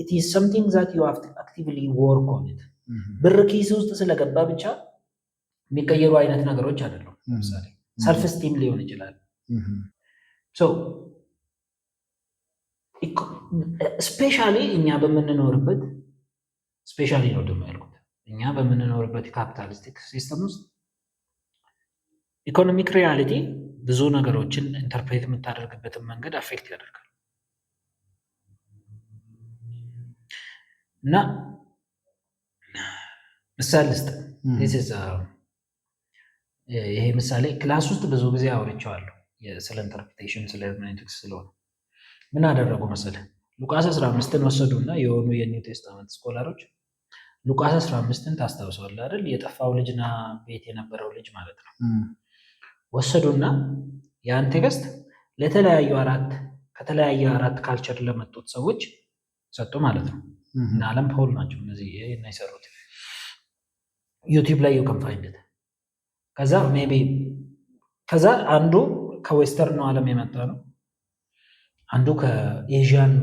it is something that you have to actively work on it ብር ኪስ ውስጥ ስለገባ ብቻ የሚቀየሩ አይነት ነገሮች አይደሉም። ለምሳሌ ሰልፍ ስቲም ሊሆን ይችላል። ሶ ስፔሻሊ እኛ በምንኖርበት ስፔሻሊ ነው ደግሞ ያልኩት እኛ በምንኖርበት ካፒታሊስቲክ ሲስተም ውስጥ ኢኮኖሚክ ሪያሊቲ ብዙ ነገሮችን ኢንተርፕሬት የምታደርግበትን መንገድ አፌክት ያደርጋል እና ምሳሌ ልስጥ። ይሄ ምሳሌ ክላስ ውስጥ ብዙ ጊዜ አውርቼዋለሁ ስለ ኢንተርፕሬቴሽን ስለ ሄርሜኔቲክስ ስለሆነ ምን አደረጉ መሰለህ? ሉቃስ 15ን ወሰዱና የሆኑ የኒው ቴስታመንት ስኮላሮች ሉቃስ 15ን ታስታውሰዋለህ አይደል? የጠፋው ልጅና ቤት የነበረው ልጅ ማለት ነው። ወሰዱና ያን ቴክስት ከተለያዩ አራት ካልቸር ለመጡት ሰዎች ሰጡ ማለት ነው። እና አለም ፖል ናቸው እነዚህ እና ይሰሩት ዩቲዩብ ላይ you can find it። ከዛ አንዱ ከዌስተርን ዓለም የመጣ ነው፣ አንዱ ከኤዥያን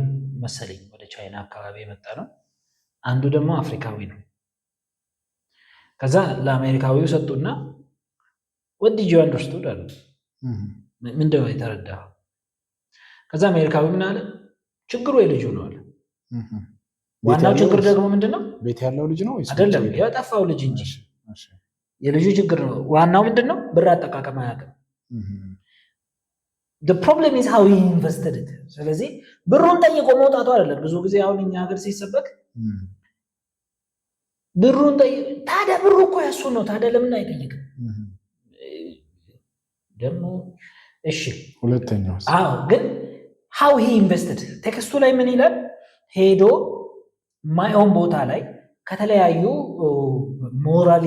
መሰለኝ ወደ ቻይና አካባቢ የመጣ ነው፣ አንዱ ደግሞ አፍሪካዊ ነው። ከዛ ለአሜሪካዊው ሰጡና what did you understood አለ። ምንድነው የተረዳው? ከዛ አሜሪካዊ ምን አለ? ችግሩ የልጁ ነው አለ። ዋናው ችግር ደግሞ ምንድነው? ቤት ያለው ልጅ ነው አይደለም፣ የጠፋው ልጅ እንጂ የልጁ ችግር ነው። ዋናው ምንድነው? ብር አጠቃቀም አያውቅም። the problem is how he invested it። ስለዚህ ብሩን ጠይቆ መውጣቱ አይደለም። ብዙ ጊዜ አሁን እኛ ሀገር ሲሰበክ ብሩን ታዲያ ብሩ እኮ ያሱ ነው፣ ታዲያ ለምን አይጠይቅም? ደግሞ እሺ ሁለተኛው ግን how he invested ቴክስቱ ላይ ምን ይላል? ሄዶ ማይሆን ቦታ ላይ ከተለያዩ ሞራሊ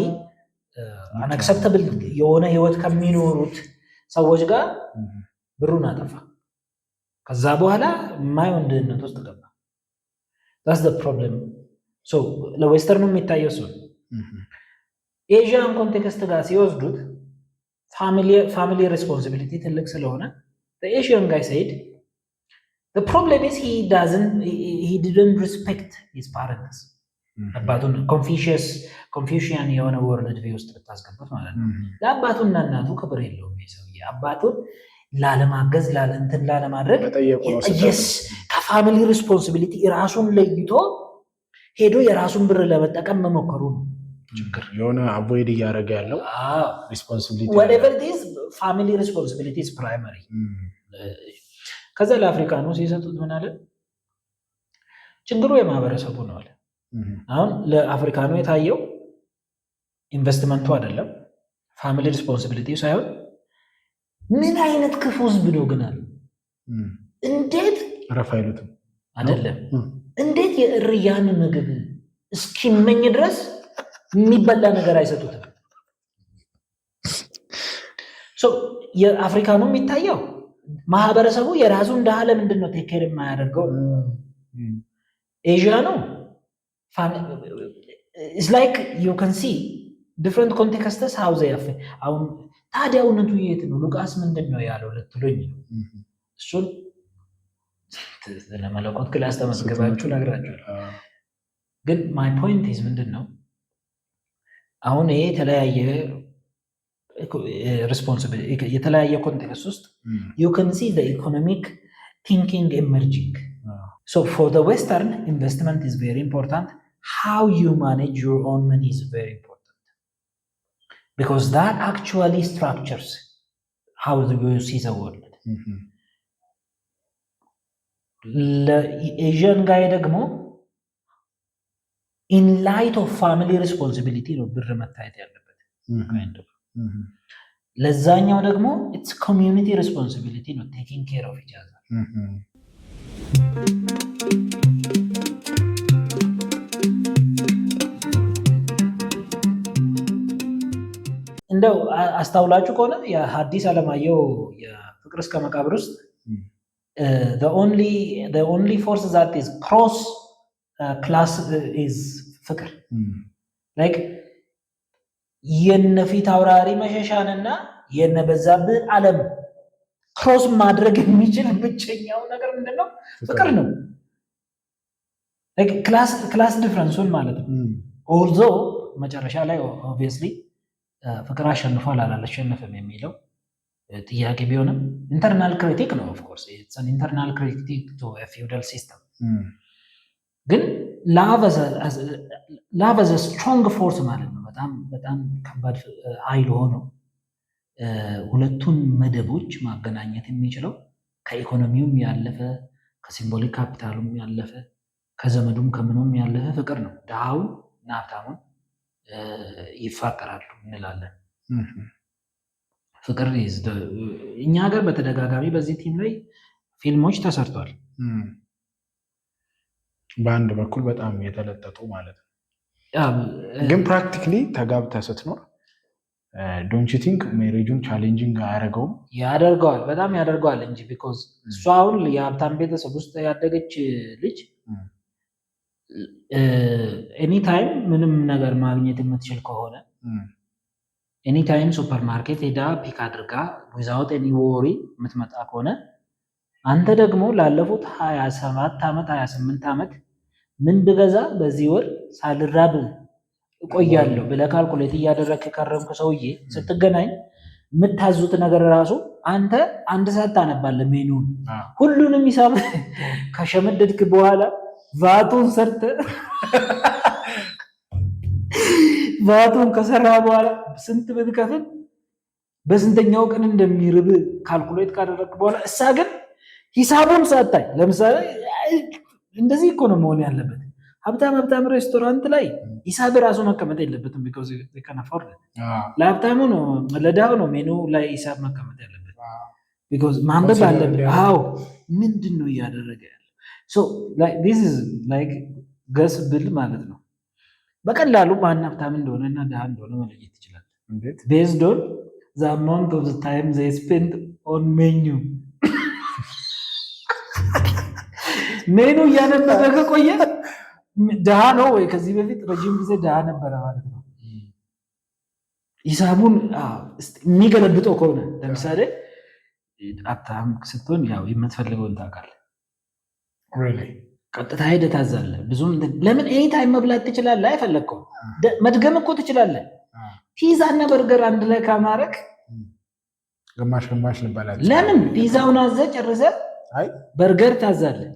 አንአክሰፕተብል የሆነ ህይወት ከሚኖሩት ሰዎች ጋር ብሩን አጠፋ። ከዛ በኋላ ማይሆን ድህነት ውስጥ ገባ። that's the problem። so ለዌስተርኑ የሚታየው ሰው ኤዥያን ኮንቴክስት ጋር ሲወስዱት ፋሚሊ ሬስፖንሲቢሊቲ ትልቅ ስለሆነ the Asian guy said the problem is he didn't respect his parents። አባቱን ኮንፊሽያን የሆነ ወርልድ ቪው ውስጥ ብታስገቡት ማለት ነው። ለአባቱና እናቱ ክብር የለውም ሰውዬ። አባቱን ላለማገዝ ላለማድረግ ከፋሚሊ ሬስፖንሲቢሊቲ ራሱን ለይቶ ሄዶ የራሱን ብር ለመጠቀም መሞከሩ ነው። ችግር የሆነ አቮይድ እያደረገ ያለው ሪስፖንሲቢሊቲ whatever it is family responsibility is primary ከዛ ለአፍሪካኑ ሲሰጡት ምን አለ ችግሩ የማህበረሰቡ ነው አለ አሁን ለአፍሪካኑ የታየው ኢንቨስትመንቱ አይደለም ፋሚሊ ሪስፖንሲቢሊቲ ሳይሆን ምን አይነት ክፉ ህዝብ ነው ግን አለ እንዴት ረፋይሉትም አይደለም እንዴት የእርያን ምግብ እስኪመኝ ድረስ የሚበላ ነገር አይሰጡትም የአፍሪካኑ የሚታየው ማህበረሰቡ የራሱን ደሃ ለምንድን ነው ቴክ ኬር የማያደርገው ኤዥያ ነው it's like you can see different contexts how they affect አሁን ታዲያ እውነቱ የት ነው ሉቃስ ምንድን ነው ያለው ልትሉኝ ነው እሱን ለመለኮት ክላስ ተመስገባችሁ ነግራችሁ ግን my point is ምንድን ነው አሁን ይሄ የተለያየ responsibility የተለያየ ኮንቴክስት ውስጥ you can see the economic thinking emerging so for the western investment is very important how you manage your own money is very important because that actually structures how you see the world ለኤዥያን ጋር ደግሞ in light of family responsibility ነው ብር መታየት ያለበት kind of ለዛኛው ደግሞ it's community responsibility ነው taking care of each other እንደው አስተውላችሁ ከሆነ የሐዲስ ዓለማየሁ የፍቅር እስከ መቃብር ውስጥ the only force that is cross class is ፍቅር like የነፊት አውራሪ መሸሻንና የነበዛብህ ዓለም ክሮስ ማድረግ የሚችል ብቸኛው ነገር ምንድነው ፍቅር ነው like class difference ማለት ነው although መጨረሻ ላይ obviously ፍቅር አሸንፏል አላለሸነፈም የሚለው ጥያቄ ቢሆንም ኢንተርናል ክሪቲክ ነው of course it's an internal critic to a feudal system ግን love as a strong force ማለት ነው በጣም ከባድ ኃይል ሆኖ ሁለቱን መደቦች ማገናኘት የሚችለው ከኢኮኖሚውም ያለፈ ከሲምቦሊክ ካፒታሉም ያለፈ ከዘመዱም ከምኑም ያለፈ ፍቅር ነው ዳው እና ሀብታሙን ይፋቀራሉ እንላለን ፍቅር እኛ ሀገር በተደጋጋሚ በዚህ ቲም ላይ ፊልሞች ተሰርቷል በአንድ በኩል በጣም የተለጠጡ ማለት ነው ግን ፕራክቲካሊ ተጋብተህ ስትኖር ዶንት ዩ ቲንክ ሜሬጁን ቻሌንጂንግ ያደርገዋል በጣም ያደርገዋል እንጂ ቢኮዝ እሷ አሁን የሀብታም ቤተሰብ ውስጥ ያደገች ልጅ ኤኒታይም ምንም ነገር ማግኘት የምትችል ከሆነ ኤኒታይም ሱፐርማርኬት ሄዳ ፒክ አድርጋ ዊዛውት ኤኒ ወሪ የምትመጣ ከሆነ አንተ ደግሞ ላለፉት 27 ዓመት 28 ዓመት ምን ብገዛ በዚህ ወር ሳልራብ እቆያለሁ ብለህ ካልኩሌት እያደረግህ ከረምኩ ሰውዬ ስትገናኝ የምታዙት ነገር ራሱ አንተ አንድ ሰዓት ታነባለህ ሜኑን ሁሉንም ሂሳብ ከሸመደድክ በኋላ ቫቱን ከሰራ በኋላ ስንት ብትከፍል በስንተኛው ቀን እንደሚርብ ካልኩሌት ካደረግክ በኋላ እሳ ግን ሂሳቡን ሳታይ ለምሳሌ እንደዚህ እኮ ነው መሆን ያለበት ሀብታም ሬስቶራንት ላይ ሂሳብ ራሱ መቀመጥ የለበትም because they can afford it ለሀብታሙ ነው ለዳው ነው ሜኑ ላይ ሂሳብ መቀመጥ ያለበት because ማንበብ አለበት አዎ ምንድነው እያደረገ ያለው so like this is like ገስ ብል ማለት ነው በቀላሉ ማን ሀብታም እንደሆነ እና ደሃ እንደሆነ መለየት ይችላል እንዴት based on the amount of the time they spend on menu ሜኑ እያነበበ ከቆየ ደሃ ነው ወይ ከዚህ በፊት ረጅም ጊዜ ደሃ ነበረ ማለት ነው ሂሳቡን የሚገለብጠው ከሆነ ለምሳሌ ሀብታም ስትሆን ያው የምትፈልገውን ታውቃለህ really ቀጥታ ሄደህ ታዛለህ ብዙም ለምን ኤኒ ታይም መብላት ትችላለህ አይፈለግከው መድገም እኮ ትችላለህ ፒዛ እና በርገር አንድ ላይ ካማረክ ግማሽ ልባላችሁ ለምን ፒዛውን አዘህ ጨርሰህ በርገር ታዛለህ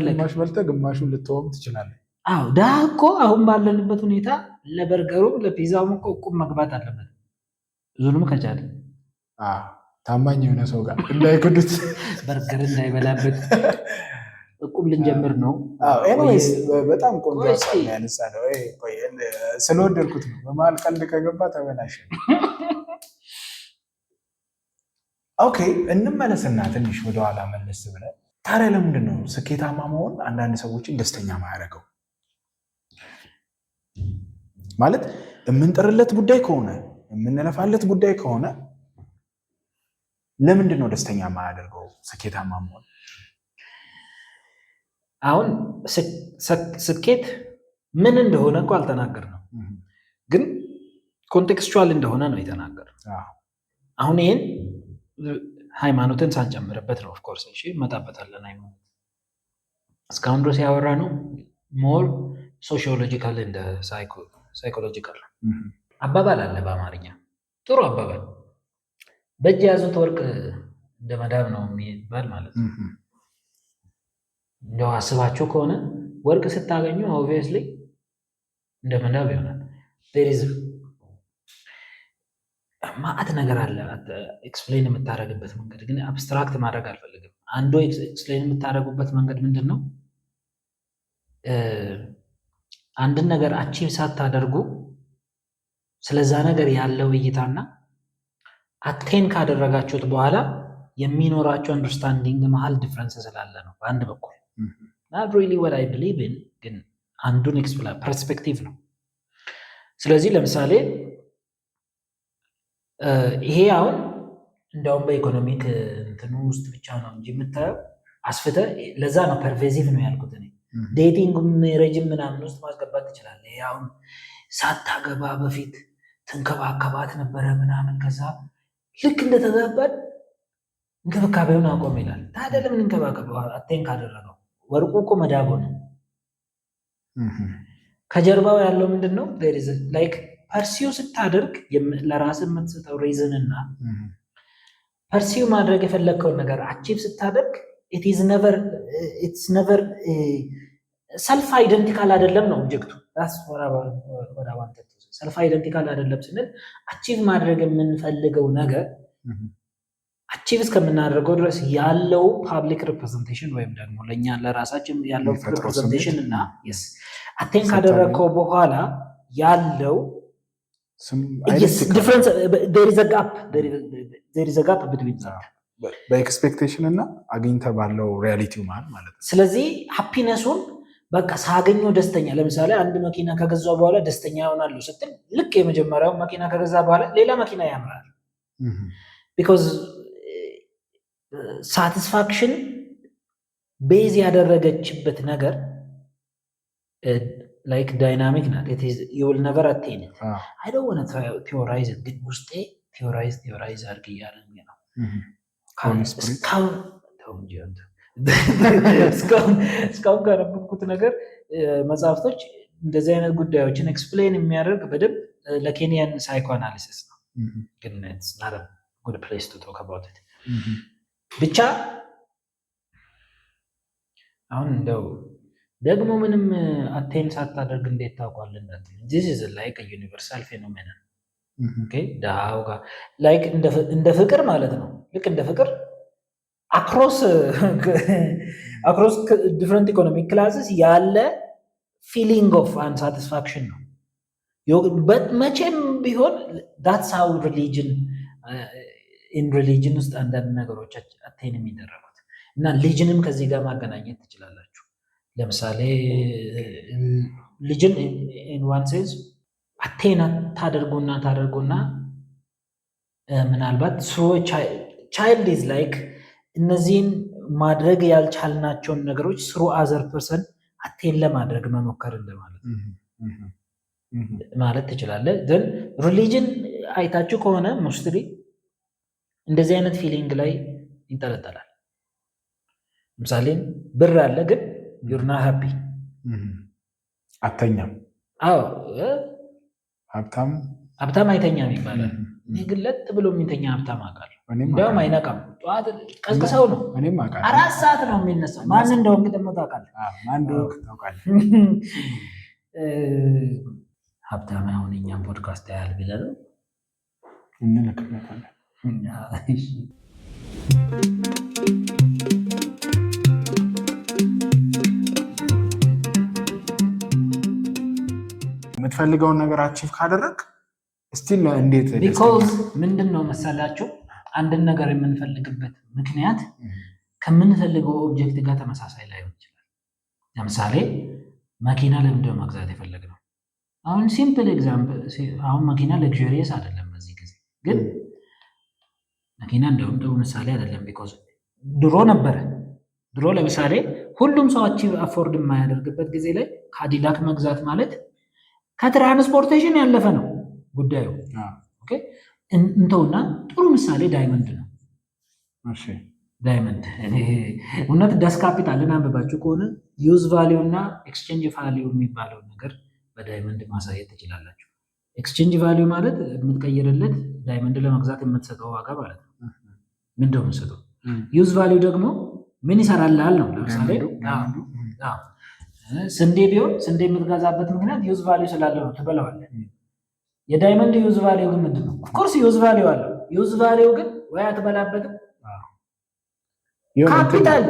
ግማሽ በልተህ ግማሹን ልትወም ትችላለህ አዎ ድሃ እኮ አሁን ባለንበት ሁኔታ ለበርገሩም ለፒዛውም እኮ እቁብ መግባት አለበት። ዙልም ከቻለ ታማኝ የሆነ ሰው ጋር እንዳይክዱት በርገር እንዳይበላበት እቁብ ልንጀምር ነው። ኤኒዌይስ በጣም ቆንጆ ያነሳ ነው። ስለወደድኩት ነው። በመሀል ቀልድ ከገባ ተበላሸ። ኦኬ እንመለስና ትንሽ ወደኋላ መለስ ብለን ታዲያ ለምንድን ነው ስኬታማ መሆን አንዳንድ ሰዎችን ደስተኛ ማያደርገው? ማለት የምንጥርለት ጉዳይ ከሆነ የምንለፋለት ጉዳይ ከሆነ ለምንድን ነው ደስተኛ ማያደርገው ስኬታማ መሆን? አሁን ስኬት ምን እንደሆነ እኮ አልተናገርንም፣ ግን ኮንቴክስቹዋል እንደሆነ ነው የተናገርነው። አሁን ይህን ሃይማኖትን ሳንጨምርበት ነው። ኦፍኮርስ እሺ እንመጣበታለን። ሃይማኖት እስካሁን ድረስ ያወራ ነው ሞር ሶሺዮሎጂካል እንደ ሳይኮሎጂካል አባባል አለ በአማርኛ ጥሩ አባባል፣ በእጅ የያዙት ወርቅ እንደ መዳብ ነው የሚባል ማለት ነው። እንደው አስባችሁ ከሆነ ወርቅ ስታገኙ ኦብቪየስሊ እንደ መዳብ ይሆናል። ማዕት ነገር አለ ኤክስፕሌን የምታደርግበት መንገድ፣ ግን አብስትራክት ማድረግ አልፈልግም። አንዱ ኤክስፕሌን የምታደርጉበት መንገድ ምንድን ነው? አንድን ነገር አቺቭ ሳታደርጉ ስለዛ ነገር ያለው እይታና አቴን ካደረጋችሁት በኋላ የሚኖራቸው አንደርስታንዲንግ መሀል ዲፍረንስ ስላለ ነው። በአንድ በኩል not really what I believe in፣ ግን አንዱን ፐርስፔክቲቭ ነው። ስለዚህ ለምሳሌ ይሄ አሁን እንደውም በኢኮኖሚክ እንትኑ ውስጥ ብቻ ነው እንጂ የምታየው አስፍተ ለዛ ነው ፐርቬሲቭ ነው ያልኩት እኔ። ዴቲንግ ሜሬጅም ምናምን ውስጥ ማስገባት ትችላለህ። ይሄ አሁን ሳታገባ በፊት ትንከባከባት ነበረ ምናምን፣ ከዛ ልክ እንደተጋባን እንክብካቤውን አቆም ይላል። ታዲያ ለምን እንከባከበው? አቴን ካደረገው ወርቁ እኮ መዳብ ሆነ። ከጀርባው ያለው ምንድን ነው? ላይክ ፐርሲው ስታደርግ ለራስ የምትሰጠው ሪዝን እና ፐርሲው ማድረግ የፈለግከውን ነገር አቺቭ ስታደርግ ኢትስ ነቨር ሰልፍ አይደንቲካል አይደለም ነው ኦብጀክቱ። ሰልፍ አይደንቲካል አይደለም ስንል አቺቭ ማድረግ የምንፈልገው ነገር አቺቭ እስከምናደርገው ድረስ ያለው ፓብሊክ ሪፕሬዘንቴሽን ወይም ደግሞ ለእኛ ለራሳችን ያለው ሪፕሬዘንቴሽን እና አቴን ካደረግከው በኋላ ያለው በኤክስፔክቴሽን እና አግኝተህ ባለው ሪያሊቲው ማለት ነው። ስለዚህ ሃፒነሱን በቃ ሳገኘው ደስተኛ፣ ለምሳሌ አንድ መኪና ከገዛው በኋላ ደስተኛ ይሆናሉ ስትል ልክ የመጀመሪያው መኪና ከገዛ በኋላ ሌላ መኪና ያምራል። ቢኮዝ ሳቲስፋክሽን ቤዝ ያደረገችበት ነገር ላይክ ዳይናሚክ ናት። የውል ነገር አትሄድ አይ ዶንት ዋንት ቲዮራይዝ፣ ግን ውስጤ ቲዮራይዝ አድርግ እያለኝ ነው። እስካሁን ካነበብኩት ነገር መጽሐፍቶች እንደዚህ አይነት ጉዳዮችን ኤክስፕሌን የሚያደርግ በደንብ ለኬንያን ሳይኮ አናሊሲስ ነው፣ ግን ኢትስ ናት አ ጉድ ፕሌስ ቱ ቶክ አባውት ኢት። ብቻ አሁን እንደው ደግሞ ምንም አቴን ሳታደርግ እንዴት ታውቋል? this is like a universal phenomenon okay ዳው ጋር like እንደ ፍቅር ማለት ነው። ልክ እንደ ፍቅር across different economic classes ያለ feeling of unsatisfaction ነው። መቼም ቢሆን that's how in religion ውስጥ አንዳንድ ነገሮች አቴን የሚደረጉት እና ሪሊጅንም ከዚህ ጋር ማገናኘት ትችላላችሁ። ለምሳሌ ልጅን in one sense አቴን ታደርጉና ምናልባት child is like እነዚህን ማድረግ ያልቻልናቸውን ነገሮች ስሩ አዘር ፐርሰን አቴን ለማድረግ መሞከር እንደማለት ማለት ትችላለህ። then religion አይታችሁ ከሆነ ሞስትሊ እንደዚህ አይነት ፊሊንግ ላይ ይንጠለጠላል። ለምሳሌ ብር አለ ግን you're not happy አተኛም። አዎ ሀብታም አይተኛም ይባላል። እኔ ግን ለጥ ብሎ የሚተኛ ሀብታም አውቃለሁ። እንደውም አይነቃም። ጠዋት ቀስቅሰው ነው 4 ሰዓት ነው የሚነሳው። ማን እንደሆንክ ደግሞ ታውቃለህ። ሀብታም አሁን እኛም ፖድካስት ያህል ብለን እንልክለታለን። የምትፈልገውን ነገር አቺቭ ካደረግ ስቲል እንዴት ቢኮዝ ምንድን ነው መሰላችሁ አንድን ነገር የምንፈልግበት ምክንያት ከምንፈልገው ኦብጀክት ጋር ተመሳሳይ ላይሆን ይችላል። ለምሳሌ መኪና ለምንድነው መግዛት የፈለግነው? አሁን ሲምፕል ኤግዛምፕል፣ አሁን መኪና ለግዠሪየስ አይደለም በዚህ ጊዜ ግን መኪና እንደውም ጥሩ ምሳሌ አይደለም። ቢኮዝ ድሮ ነበረ። ድሮ ለምሳሌ ሁሉም ሰው አቺቭ አፎርድ የማያደርግበት ጊዜ ላይ ካዲላክ መግዛት ማለት ከትራንስፖርቴሽን ያለፈ ነው ጉዳዩ። ኦኬ እንተውና ጥሩ ምሳሌ ዳይመንድ ነው። እሺ ዳይመንድ እውነት ዳስ ካፒታልን አንብባችሁ ከሆነ ዩዝ ቫሊዩ እና ኤክስቼንጅ ቫሊዩ የሚባለው ነገር በዳይመንድ ማሳየት ትችላላችሁ። ኤክስቼንጅ ቫሊዩ ማለት የምትቀይርለት ዳይመንድ ለመግዛት የምትሰጠው ዋጋ ማለት ነው። ምንድነው የምትሰጠው? ዩዝ ቫሊዩ ደግሞ ምን ይሰራልሃል ነው። ለምሳሌ ስንዴ ቢሆን ስንዴ የምትገዛበት ምክንያት ዩዝ ቫሊዩ ስላለው ነው፣ ትበላዋለህ። የዳይመንድ ዩዝ ቫሊዩ ግን ምንድነው? ኦፍኮርስ ዩዝ ቫሊዩ አለው። ዩዝ ቫሊዩ ግን ወይ አትበላበትም፣ ካፒታል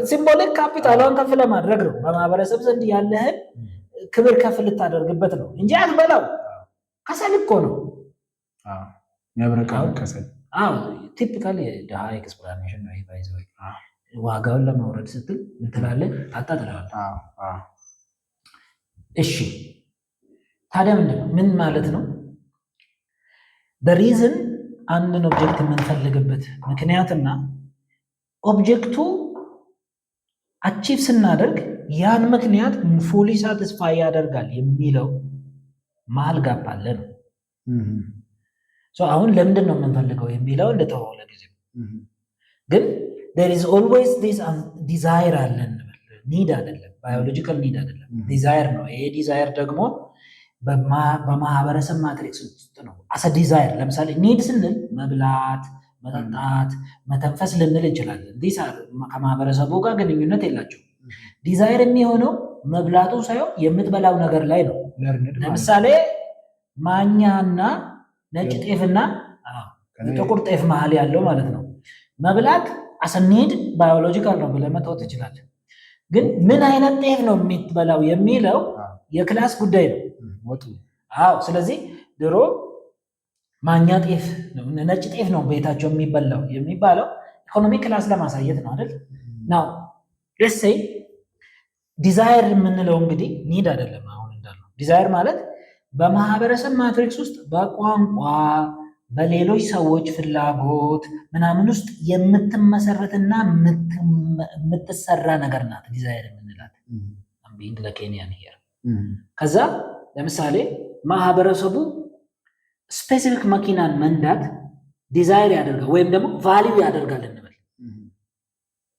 ሲምቦሊክ ካፒታሏን ከፍ ለማድረግ ነው። በማህበረሰብ ዘንድ ያለህን ክብር ከፍ ልታደርግበት ነው እንጂ አትበላው። ከሰል እኮ ነው የሚያብረቀርቅ ከሰል። ቲፒካል የድሃ ኤክስፕላኔሽን ነው። ባይዘው ዋጋውን ለማውረድ ስትል ምን ትላለህ? ታጣጥለዋለህ። እሺ ታዲያ ምንድነው? ምን ማለት ነው? በሪዝን አንድን ኦብጀክት የምንፈልግበት ምክንያትና ኦብጀክቱ አቺቭ ስናደርግ ያን ምክንያት ፉሊ ሳቲስፋይ ያደርጋል የሚለው መሀል ጋፕ አለ ነው። አሁን ለምንድን ነው የምንፈልገው የሚለው እንደተወው ለጊዜው ግን there is always this desire አለን። ኒድ አይደለም፣ ባዮሎጂካል ኒድ አይደለም፣ ዲዛየር ነው። ይሄ ዲዛየር ደግሞ በማህበረሰብ ማትሪክስ ውስጥ ነው አሰ ዲዛየር። ለምሳሌ ኒድ ስንል መብላት፣ መጠጣት፣ መተንፈስ ልንል እንችላለን። ከማህበረሰቡ ጋር ግንኙነት የላቸው። ዲዛየር የሚሆነው መብላቱ ሳይሆን የምትበላው ነገር ላይ ነው። ለምሳሌ ማኛና ነጭ ጤፍና ጥቁር ጤፍ መሀል ያለው ማለት ነው። መብላት አሰኒድ ባዮሎጂካል ነው ብለህ መተው ትችላለህ። ግን ምን አይነት ጤፍ ነው የምትበላው የሚለው የክላስ ጉዳይ ነው። ስለዚህ ድሮ ማኛ ጤፍ ነጭ ጤፍ ነው ቤታቸው የሚበላው የሚባለው ኢኮኖሚ ክላስ ለማሳየት ነው አይደል? ናው let's say ዲዛየር የምንለው እንግዲህ ኒድ አይደለም። አሁን እንዳለው ዲዛየር ማለት በማህበረሰብ ማትሪክስ ውስጥ በቋንቋ በሌሎች ሰዎች ፍላጎት ምናምን ውስጥ የምትመሰረትና የምትሰራ ነገር ናት ዲዛየር የምንላት። ቢንግ ለኬንያን ሄር ከዛ ለምሳሌ ማህበረሰቡ ስፔሲፊክ መኪናን መንዳት ዲዛየር ያደርጋል ወይም ደግሞ ቫሊዩ ያደርጋል እንበል።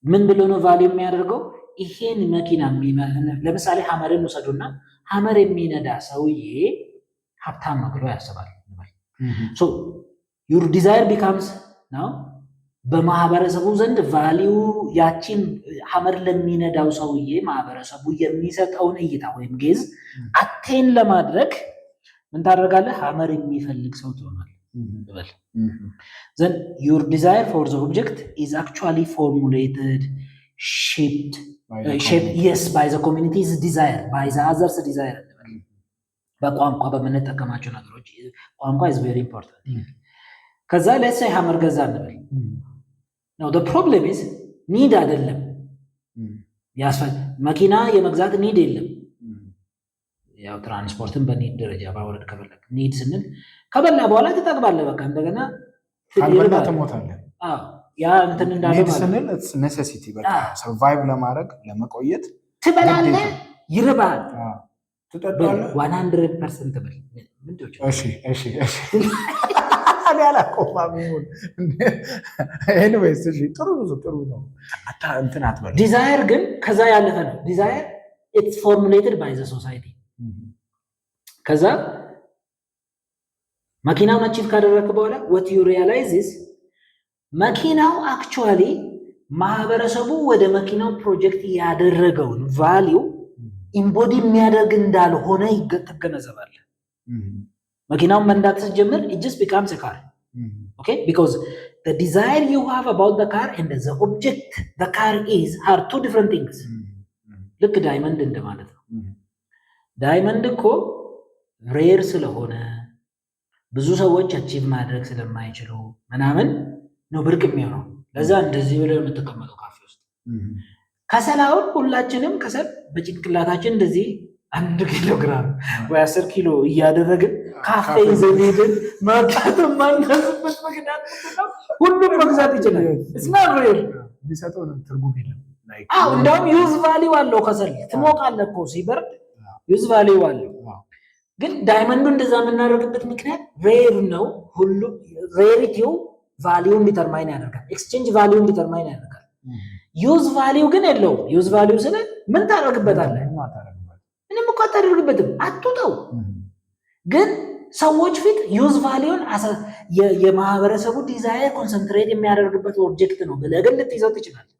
ምን ብሎ ነው ቫሊዩ የሚያደርገው? ይሄን መኪና ለምሳሌ ሀመርን ውሰዱና ሀመር የሚነዳ ሰውዬ ሀብታም ነው ብሎ ያስባል። so your desire becomes now በማህበረሰቡ ዘንድ ቫሊዩ ያቺን ሀመር ለሚነዳው ሰውዬ ማህበረሰቡ የሚሰጠውን እይታ ወይም ጌዝ አቴን ለማድረግ ምን ታደርጋለህ? ሀመር የሚፈልግ ሰው ትሆናለህ። then your desire for the object is actually formulated, shaped yes by the community's desire, by the others desire። በቋንቋ በምንጠቀማቸው ነገሮች ቋንቋ is very important። ከዛ let's say ሀመር ገዛ እንበል። now the problem is ኒድ አይደለም መኪና የመግዛት ኒድ የለም። ያው ትራንስፖርትን በኒድ ደረጃ ባወረድ ከፈለክ ኒድ ስንል ከበላ በኋላ ትጠግባለህ። በቃ እንደገና ካልበላ ትሞታለህ። ያ እንትን እንዳለ ኒድ ስንል it's necessity በቃ survive ለማድረግ ለመቆየት ትበላለህ፣ ይርባል፣ ትጠጣለህ 100% በል። እሺ anyways ጥሩ ነው። እንትን አትበል። ዲዛየር ግን ከዛ ያለፈ ነው። ዲዛየር it's formulated by the society። ከዛ መኪናውን አቺቭ ካደረግክ በኋላ what you realize is መኪናው አክቹዋሊ ማህበረሰቡ ወደ መኪናው ፕሮጀክት ያደረገውን ቫሊዩ ኢምቦዲ የሚያደርግ እንዳልሆነ ትገነዘባለህ። መኪናውን መንዳት ስትጀምር it just becomes a car. Okay, because the desire you have about the car and the object the car is are two different things. ልክ ዳይመንድ እንደማለት ነው። ዳይመንድ እኮ ሬር ስለሆነ ብዙ ሰዎች አቺቭ ማድረግ ስለማይችሉ ምናምን ነው ብርቅ የሚሆነው። ለዛ እንደዚህ ብለው የምትቀመጠው ካፌ ውስጥ ከሰላውን ሁላችንም ከሰል በጭንቅላታችን እንደዚህ 1 ኪሎ ግራም ወይ 10 ኪሎ እያደረግን ካፌ ይዘን ሄደን ማጣት ማንነስበት ምክንያት ነው። ሁሉም መግዛት ይችላል። እስና ሬር ቢሰጠው ነው ትርጉም የለም። እንደውም ዩዝ ቫሊዩ አለው። ከሰል ትሞቃለህ እኮ ሲበርድ ዩዝ ቫሊዩ አለው። ግን ዳይመንዱ እንደዛ የምናደርግበት ምክንያት ሬር ነው። ሁሉ ሬሪቲው ቫሊዩን ዲተርማይን ያደርጋል። ኤክስቼንጅ ቫሊዩን ዲተርማይን ያደርጋል። ዩዝ ቫሊዩ ግን የለውም። ዩዝ ቫሊዩ ስለ ምን ታደርግበታለህ? ምንም እኮ አታደርግበትም፣ አትውጠው። ግን ሰዎች ፊት ዩዝ ቫሊዩን የማህበረሰቡ ዲዛይር ኮንሰንትሬት የሚያደርግበት ኦብጀክት ነው ብለህ ግን ልትይዘው ትችላለህ።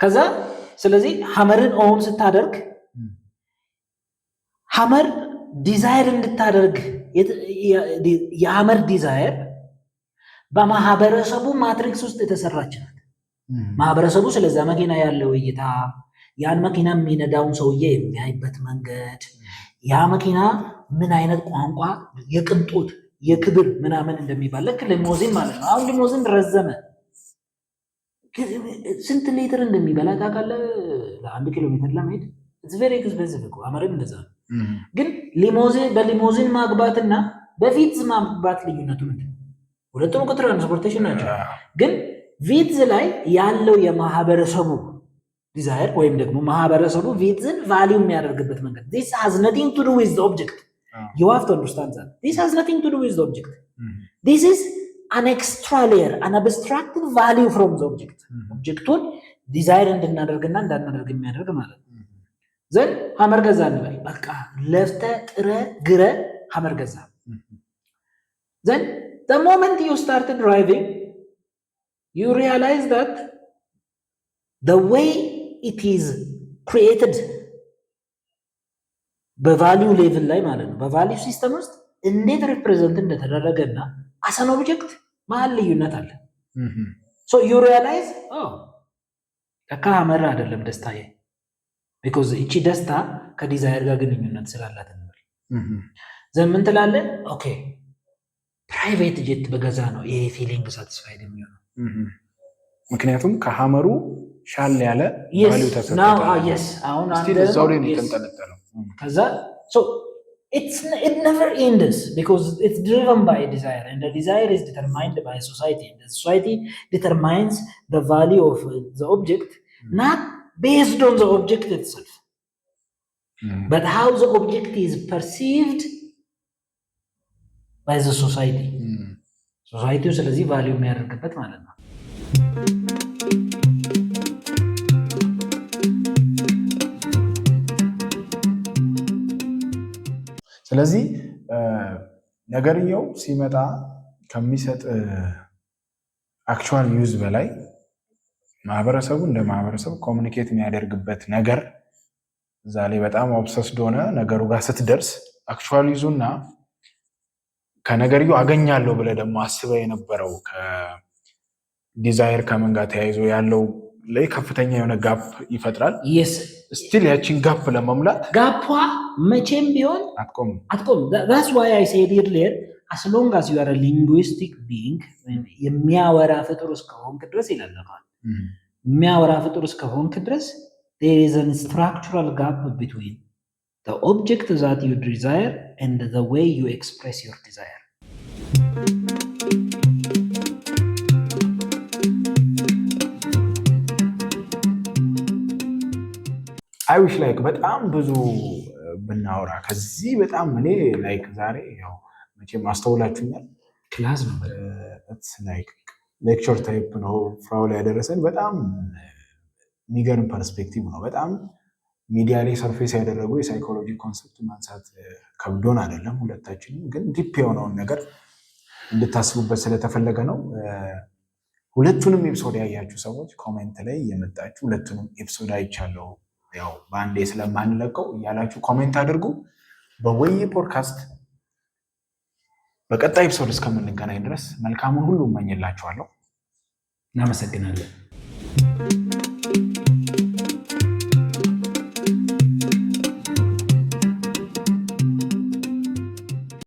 ከዛ ስለዚህ ሐመርን ኦን ስታደርግ ሐመር ዲዛይር እንድታደርግ የሐመር ዲዛይር በማህበረሰቡ ማትሪክስ ውስጥ የተሰራች ናት። ማህበረሰቡ ስለዛ መኪና ያለው እይታ፣ ያን መኪና የሚነዳውን ሰውዬ የሚያይበት መንገድ፣ ያ መኪና ምን አይነት ቋንቋ የቅንጦት የክብር ምናምን እንደሚባል ልክ ሊሞዚን ማለት ነው። አሁን ሊሞዚን ረዘመ ስንት ሊትር እንደሚበላ ታውቃለህ? ለ1 ኪሎ ሜትር ለመሄድ it's very expensive እኮ አመረም እንደዛ ነው። ግን በሊሞዚን ማግባትና በቪትዝ ማግባት ልዩነቱ ምንድን ነው? ሁለቱም እኮ ትራንስፖርቴሽን ናቸው። ግን ቪትዝ ላይ ያለው የማህበረሰቡ ዲዛይር ወይም ደግሞ ማህበረሰቡ ቪትዝን ቫሊዩ የሚያደርግበት መንገድ this has nothing to do with the object. You have to understand that. This has nothing to do with the object. This is an extra layer, an abstracted value from the object. ኦብጀክቱን ዲዛይር እንድናደርግና እንዳናደርግ የሚያደርግ ማለት ነው። ዘን ሐመር ገዛ እንበል። በቃ ለፍተህ ጥረህ ግረህ ሐመር ገዛ። ዘን the moment you started driving, you realize that the way it is created በቫሊዩ ሌቭል ላይ ማለት ነው፣ በቫሊዩ ሲስተም ውስጥ እንዴት ሪፕሬዘንት እንደተደረገና አሰን ኦብጀክት መሀል ልዩነት አለ። ሶ ዩ ሪያላይዝ ለካ ሐመር አይደለም ደስታዬ፣ ቢኮዝ እቺ ደስታ ከዲዛይር ጋር ግንኙነት ስላላት ነው። ዘን ምን ትላለህ? ኦኬ ፕራይቬት ጄት በገዛ ነው ይሄ ፊሊንግ ሳቲስፋይድ የሚሆነው፣ ምክንያቱም ከሐመሩ ሻል ያለ ቫልዩ ተሰጥቷል። አሁን አንተ እዛው ላይ ተንጠለጠለው። ከዛ ሶ it never ends because it's driven by desire, and the desire is determined by society, and the society determines the value of the object not based on the object itself, but how the object is perceived by the society. ሶሳይቲው ስለዚህ ቫልዩ የሚያደርግበት ማለት ነው። ስለዚህ ነገርየው ሲመጣ ከሚሰጥ አክቹዋል ዩዝ በላይ ማህበረሰቡ እንደ ማህበረሰብ ኮሚኒኬት የሚያደርግበት ነገር እዛ ላይ በጣም ኦብሰስድ ሆነ ነገሩ ጋር ስትደርስ አክቹዋል ዩዙና ከነገርየው አገኛለሁ ብለህ ደግሞ አስበህ የነበረው ከዲዛይር ከምን ጋር ተያይዞ ያለው ላይ ከፍተኛ የሆነ ጋፕ ይፈጥራል። ስቲል ያቺን ጋፕ ለመሙላት ጋፓ መቼም ቢሆን አትቆም። that's why I said earlier, as long as you are a linguistic being, የሚያወራ ፍጡር እስከሆንክ ድረስ ይላል። የሚያወራ ፍጡር እስከሆንክ ድረስ there is a structural gap between the object that you desire and the way you express your desire. I wish like በጣም ብዙ ብናወራ ከዚህ በጣም እኔ ላይክ ዛሬ ያው መቼም አስተውላችሁኛል ክላስ ነው like ሌክቸር ታይፕ ነው ፍራው ላይ ያደረሰን። በጣም የሚገርም ፐርስፔክቲቭ ነው። በጣም ሚዲያ ላይ ሰርፌስ ያደረጉ የሳይኮሎጂ ኮንሰፕት ማንሳት ከብዶን አይደለም። ሁለታችንም ግን ዲፕ የሆነውን ነገር እንድታስቡበት ስለተፈለገ ነው። ሁለቱንም ኤፒሶድ ያያችሁ ሰዎች ኮሜንት ላይ የመጣችሁ ሁለቱንም ኤፒሶድ አይቻለሁ ያው በአንዴ ስለማንለቀው እያላችሁ ኮሜንት አድርጉ። በወዬ ፖድካስት በቀጣይ ኤፒሶድ እስከምንገናኝ ድረስ መልካሙን ሁሉ እመኝላችኋለሁ። እናመሰግናለን።